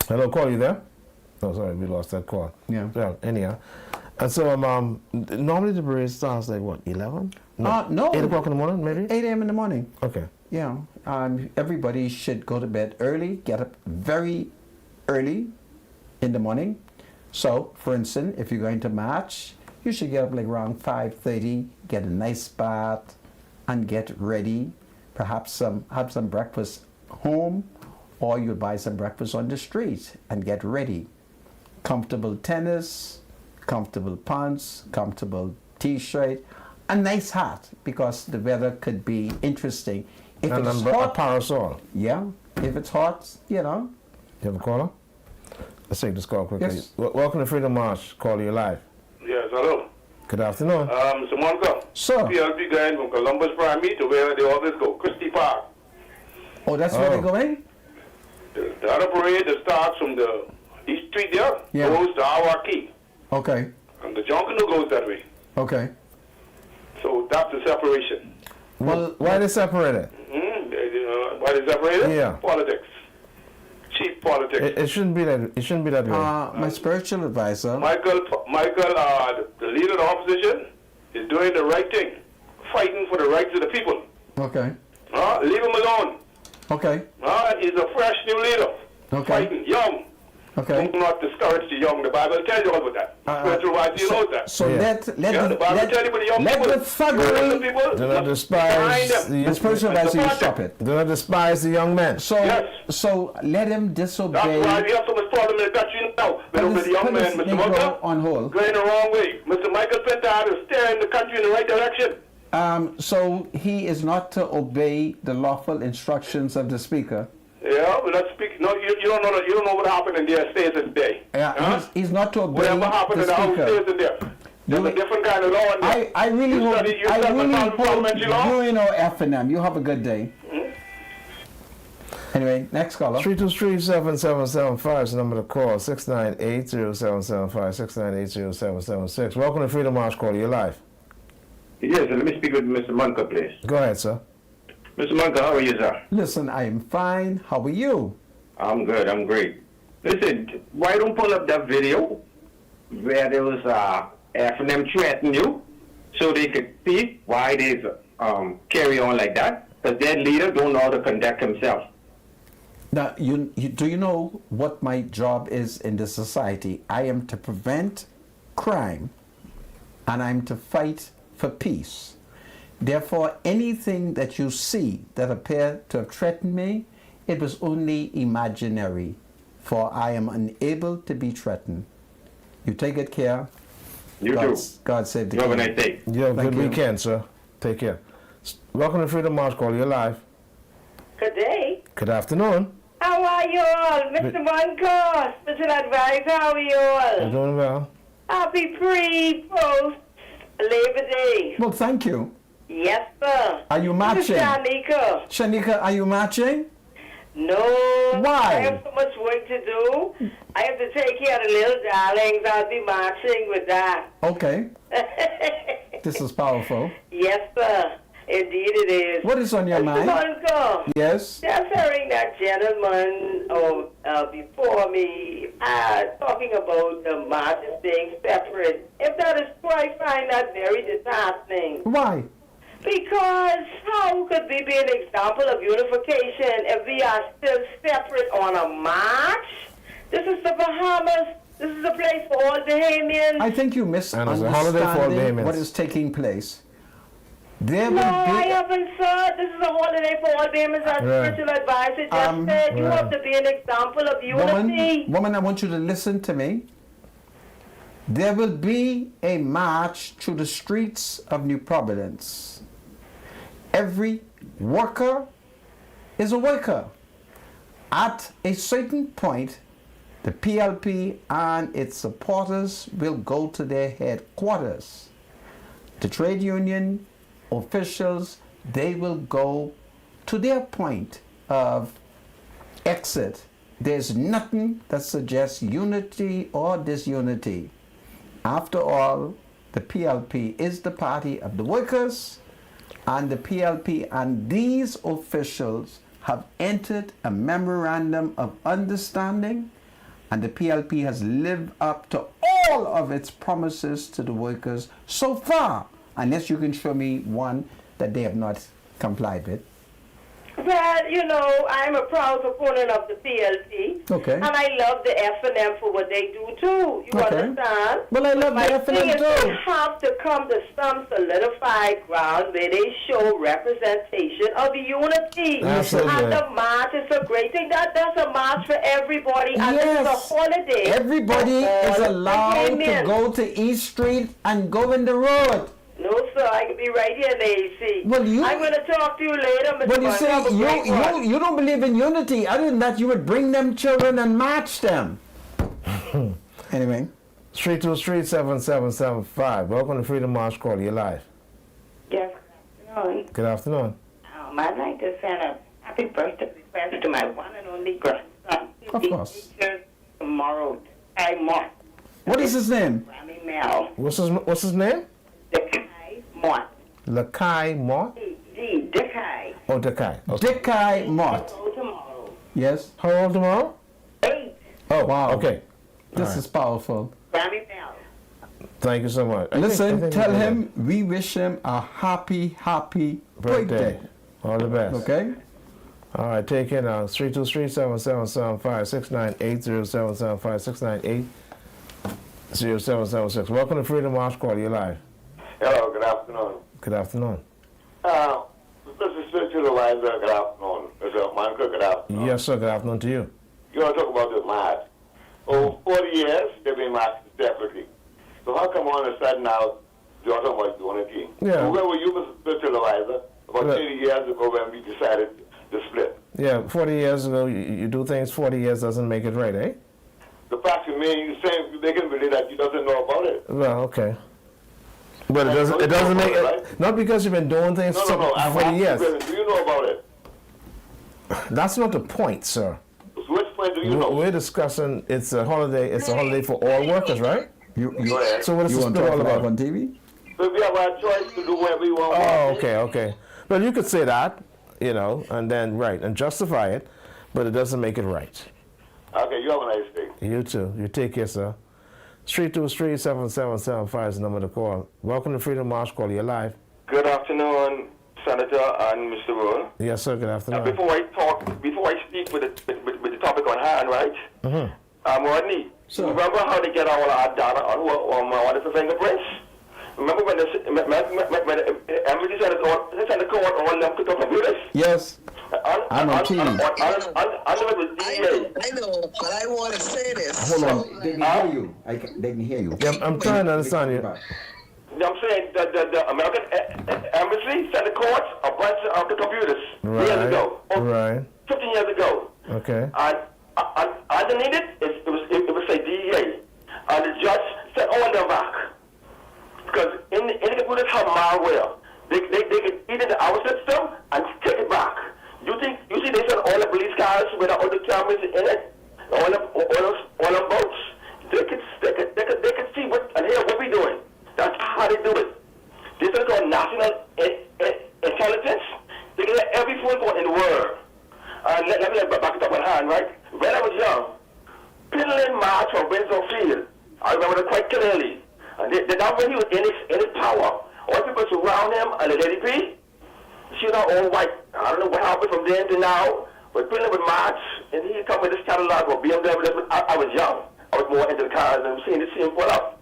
S2: Hello, call you there? Oh, sorry, we lost that call.
S1: Yeah.
S2: Well, anyhow. And so, normally the parade starts like what, 11?
S1: No.
S2: 8 o'clock in the morning, maybe?
S1: 8 a.m. in the morning.
S2: Okay.
S1: Yeah, everybody should go to bed early, get up very early in the morning. So, for instance, if you're going to march, you should get up like around 5:30, get a nice bath, and get ready. Perhaps have some breakfast home, or you'll buy some breakfast on the street and get ready. Comfortable tennis, comfortable pants, comfortable t-shirt, a nice hat, because the weather could be interesting. If
S2: And
S1: it's
S2: a
S1: hot,
S2: parasol.
S1: yeah. if it's hot, you know.
S2: You have a caller? Let's take this call quickly.
S1: Yes.
S2: Welcome to Freedom March. Call you live.
S9: Yes, hello.
S2: Good afternoon.
S9: Mr. Monka.
S1: Sir.
S9: PLP going from Columbus Primary to where they always go, Christie Park.
S1: Oh, that's where they're going?
S9: The other parade that starts from the East Street there goes to our key.
S1: Okay.
S9: And the Junkanoo goes that way.
S1: Okay.
S9: So that's the separation.
S2: Well, why they separated?
S9: Why they separated?
S2: Yeah.
S9: Politics. Cheap politics.
S2: It shouldn't be that. It shouldn't be that way.
S1: My spiritual advisor.
S9: Michael, the leader of the opposition, is doing the right thing, fighting for the rights of the people.
S1: Okay.
S9: Leave him alone.
S1: Okay.
S9: He's a fresh new leader.
S1: Okay.
S9: Fighting, young.
S1: Okay.
S9: Do not discourage the young. The Bible tells you all about that. Spiritual wise, you know that.
S1: So let
S9: the Bible tell you about the young
S1: let
S9: people.
S1: the thuggery.
S2: Do not despise
S1: The spiritual advisor, you stop it.
S2: Do not despise the young men.
S1: So let him disobey.
S9: That's why we have so much problem in the country now. With the young man, Mr. Munga,
S1: on hold.
S9: going the wrong way. Mr. Michael Pentard is steering the country in the right direction.
S1: So he is not to obey the lawful instructions of the speaker.
S9: Yeah, but let's speak. No, you don't know. You don't know what happened in there stays in there.
S1: Yeah, he's not to obey
S9: whatever happened
S1: the
S9: in the house
S1: speaker.
S9: stays in there. There's a different kind of law in there.
S1: I really
S9: You
S1: hope
S9: study- you study parliamentary law?
S1: you know F&M. You have a good day. Anyway, next caller.
S2: 323-7775 is the number to call. 698-0775, 698-0776. Welcome to Freedom March. Call you live.
S10: Yes, let me speak with Mr. Munka, please.
S2: Go ahead, sir.
S10: Mr. Munka, how are you, sir?
S1: Listen, I am fine. How are you?
S10: I'm good. I'm great. Listen, why don't pull up that video where there was F&M threatening you so they could see why they carry on like that? Because their leader don't know how to conduct himself.
S1: Now, do you know what my job is in this society? I am to prevent crime, and I'm to fight for peace. Therefore, anything that you see that appear to have threatened me, it was only imaginary, for I am unable to be threatened. You take good care.
S10: You too.
S1: God save the
S10: You have a
S1: king.
S10: nice day.
S2: You have a
S1: Thank
S2: good
S1: you.
S2: weekend, sir. Take care. Welcome to Freedom March. Call you live.
S11: Good day.
S2: Good afternoon.
S11: How are you all? Mr. Monka, special advisor, how are you all?
S2: You're doing well.
S11: Happy pre-post Labor Day.
S1: Well, thank you.
S11: Yes, sir.
S1: Are you
S11: This is
S1: matching?
S11: Shanika.
S1: Shanika, are you matching?
S11: No.
S1: Why?
S11: I have so much work to do. I have to take care of the little darlings. I'll be marching with that.
S1: Okay. This is powerful.
S11: Yes, sir. Indeed it is.
S1: What is on your
S11: Mr.
S1: mind?
S11: Monka,
S1: Yes.
S11: just hearing that gentleman before me talking about the marches being separate. If that is true, I find that very disheartening.
S1: Why?
S11: Because how could we be an example of unification if we are still separate on a march? This is the Bahamas. This is a place for all Bahamians.
S1: I think you
S2: And it's a holiday for all
S1: misunderstanding
S2: Bahamians.
S1: what is taking place. There
S11: No,
S1: will
S11: I
S1: be.
S11: haven't, sir. This is a holiday for all Bahamians. Our
S2: Yeah.
S11: spiritual advisor just said you have to be an example of unity.
S1: Woman, I want you to listen to me. There will be a march through the streets of New Providence. Every worker is a worker. At a certain point, the PLP and its supporters will go to their headquarters. The trade union officials, they will go to their point of exit. There's nothing that suggests unity or disunity. After all, the PLP is the party of the workers, and the PLP and these officials have entered a memorandum of understanding, and the PLP has lived up to all of its promises to the workers so far, unless you can show me one that they have not complied with.
S11: Well, you know, I'm a proud proponent of the PLP.
S1: Okay.
S11: And I love the F&M for what they do, too. You
S1: Okay.
S11: understand?
S1: Well, I love
S11: My
S1: the
S11: thing
S1: F&M
S11: is
S1: too.
S11: they have to come to some solidified ground where they show representation of unity.
S2: Absolutely.
S11: And the march is a great thing. That's a march for everybody. And this is a
S1: Yes.
S11: holiday.
S1: Everybody
S11: for
S1: is
S11: all
S1: allowed to
S11: Bahamians.
S1: go to East Street and go in the road.
S11: No, sir, I could be right here in the AC.
S1: Well,
S11: I'm going to talk to you later, Mr.
S1: When you say
S11: Have a great one.
S1: you don't believe in unity, other than that, you would bring them children and match them. Anyway.
S2: 323-7775. Welcome to Freedom March Call. You're live.
S12: Yes, good afternoon.
S2: Good afternoon.
S12: I'd like to send a happy birthday request to my one and only grandson.
S1: Of course.
S12: Tomorrow, Kai Mott.
S1: What is his name?
S12: Grammy Mel.
S2: What's his name?
S12: Dekai Mott.
S2: Lakai Mott?
S12: Dekai.
S2: Oh, Dekai. Okay.
S1: Dekai Mott.
S12: Tomorrow.
S1: Yes.
S2: How old tomorrow?
S12: 8.
S2: Oh,
S1: wow.
S2: Okay.
S1: This is powerful.
S12: Grammy Mel.
S2: Thank you so much. I
S1: Listen,
S2: think
S1: tell him we wish him a happy birthday.
S2: All the best.
S1: Okay?
S2: All right, take it now. 323-7775-698-0775-698-0776. Welcome to Freedom March Call. You're live.
S13: Hello, good afternoon.
S2: Good afternoon.
S13: Mr. Spiritual Advisor, good afternoon. Mr. Monica, good afternoon.
S2: Yes, sir. Good afternoon to you.
S13: You want to talk about the march. Over 40 years, they've been marching separately. So how come all of a sudden now you want to talk about unity?
S2: Yeah.
S13: So where were you, Mr. Spiritual Advisor, about 30 years ago when we decided to split?
S2: Yeah, 40 years ago, you do things 40 years doesn't make it right, eh?
S13: The fact remains, you're saying they can believe that you doesn't know about it.
S2: Well, okay. But it doesn't make it,
S13: right?
S2: not because you've been doing things
S13: No,
S2: for
S13: I'm
S2: 40
S13: asking
S2: years.
S13: you, do you know about it?
S2: That's not the point, sir.
S13: So which point do you know?
S2: We're discussing it's a holiday for all workers, right? So what is
S1: You
S2: the
S1: want
S2: split
S1: to
S2: all
S1: talk live
S2: about?
S1: on TV?
S13: So we have our choice to do whatever we want.
S2: Oh, okay. Well, you could say that, and then and justify it, but it doesn't make it right.
S13: Okay, you have a nice day.
S2: You too. You take care, sir. 323-7775 is the number to call. Welcome to Freedom March Call. You're live.
S14: Good afternoon, Senator and Mr. Roll.
S2: Yes, sir. Good afternoon.
S14: Before I speak with the topic on hand, right?
S2: Mm-hmm.
S14: Rodney, remember how they get our data on what is the fingerprints? Remember when the embassy said the court all them to computers?
S1: Yes. I'm on TV.
S14: I
S15: know, but I want to say this.
S1: Hold on. They can hear you. They can hear you.
S2: Yeah, I'm trying to understand you.
S14: I'm saying that the American embassy sent the courts a bunch of the computers years ago. 15 years ago.
S2: Okay.
S14: And underneath it was say DEA. And the judge said all them back. Because in the computers have malware. They could eat into our system and take it back. You see they sent all the police cars with all the cameras in it, all the boats. They could see what and hear what we doing. That's how they do it. This is called national intelligence. They can get every phone call in the world. Let me back it up on hand, right? When I was young, Pinland March from Windsor Field, I remember it quite clearly. And that when he was in his power, all people surround him and the LDP, she was all white. I don't know what happened from then to now, but Pinland would march, and he'd come with this catalog of BMW. I was young. I was more into the cars and seeing him pull up.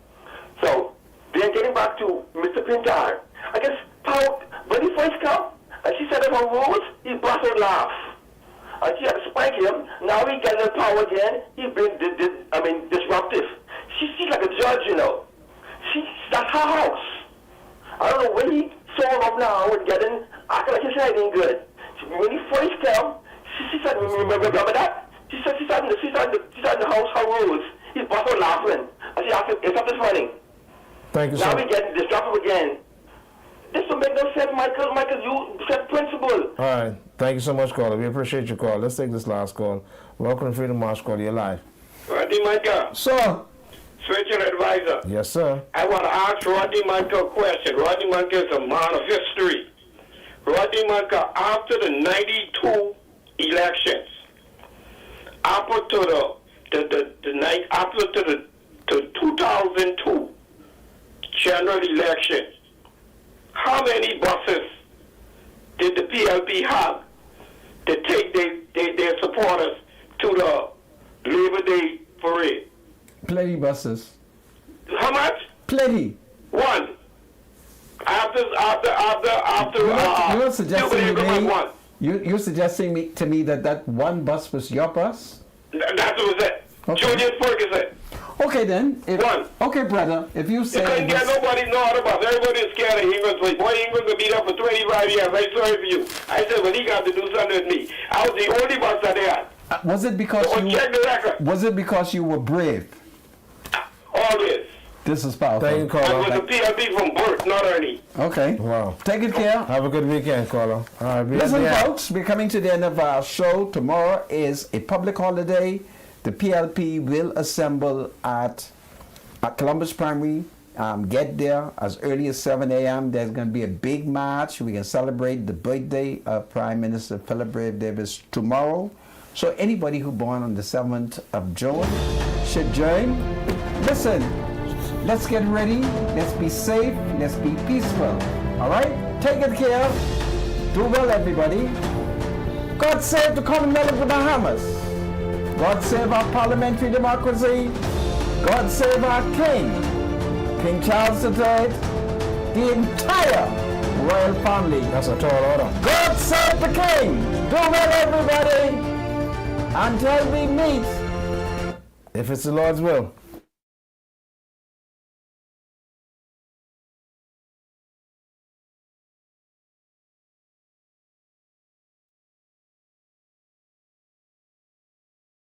S14: So, then getting back to Mr. Pintar, I guess when he first come, and she said her rules, he busted laugh. And she had to spank him. Now he getting the power again. He's been disruptive. She's like a judge, That's her house. I don't know when he saw him up now and getting acting like his head ain't good. When he first came, she said, remember that? She said she's in the house, her rules. He busted laughing. And she asked him, is that this running?
S2: Thank you,
S14: now
S2: sir.
S14: we getting disruptive again. This don't make no sense, Michael. Michael, you said principle.
S2: All right. Thank you so much, caller. We appreciate your call. Let's take this last call. Welcome to Freedom March Call. You're live.
S9: Rodney Michael.
S1: Sir.
S9: Spiritual advisor.
S2: Yes, sir.
S9: I want to ask Rodney Michael a question. Rodney Michael is a man of history. Rodney Michael, after the 92 elections, after the 2002 general election, how many buses did the PLP have to take their supporters to the Labor Day parade?
S1: Plenty buses.
S9: How much?
S1: Plenty.
S9: One. After
S1: You're suggesting you're suggesting to me that one bus was your bus?
S9: That was it.
S1: Okay.
S9: Julius Ferguson.
S1: Okay then. Okay, brother. If you say
S9: You couldn't get nobody know how to bus. Everybody is scared of England. Boy, England could be there for 25 years. I'm sorry for you. I said, well, he got to do something with me. I was the only bus that they had.
S1: Was it because
S9: check the record.
S1: Was it because you were brave?
S9: Always.
S1: This is powerful.
S2: Thank you,
S9: I
S2: caller.
S9: was a PLP from birth, not Ernie.
S1: Okay.
S2: Wow.
S1: Take it care.
S2: Have a good weekend, caller. All right,
S1: Listen, folks, we're coming to the end of our show. Tomorrow is a public holiday. The PLP will assemble at Columbus Primary. Get there as early as 7 a.m. There's going to be a big march. We can celebrate the birthday of Prime Minister Philip Brave Davis tomorrow. So anybody who born on the 7th of June should join. Listen, let's get ready. Let's be safe. Let's be peaceful. All right? Take it care. Do well, everybody. God save the Commonwealth of the Bahamas. God save our parliamentary democracy. God save our king, King Charles III, the entire royal family.
S2: That's a tall order.
S1: God save the king. Do well, everybody. Until we meet.
S2: If it's the Lord's will.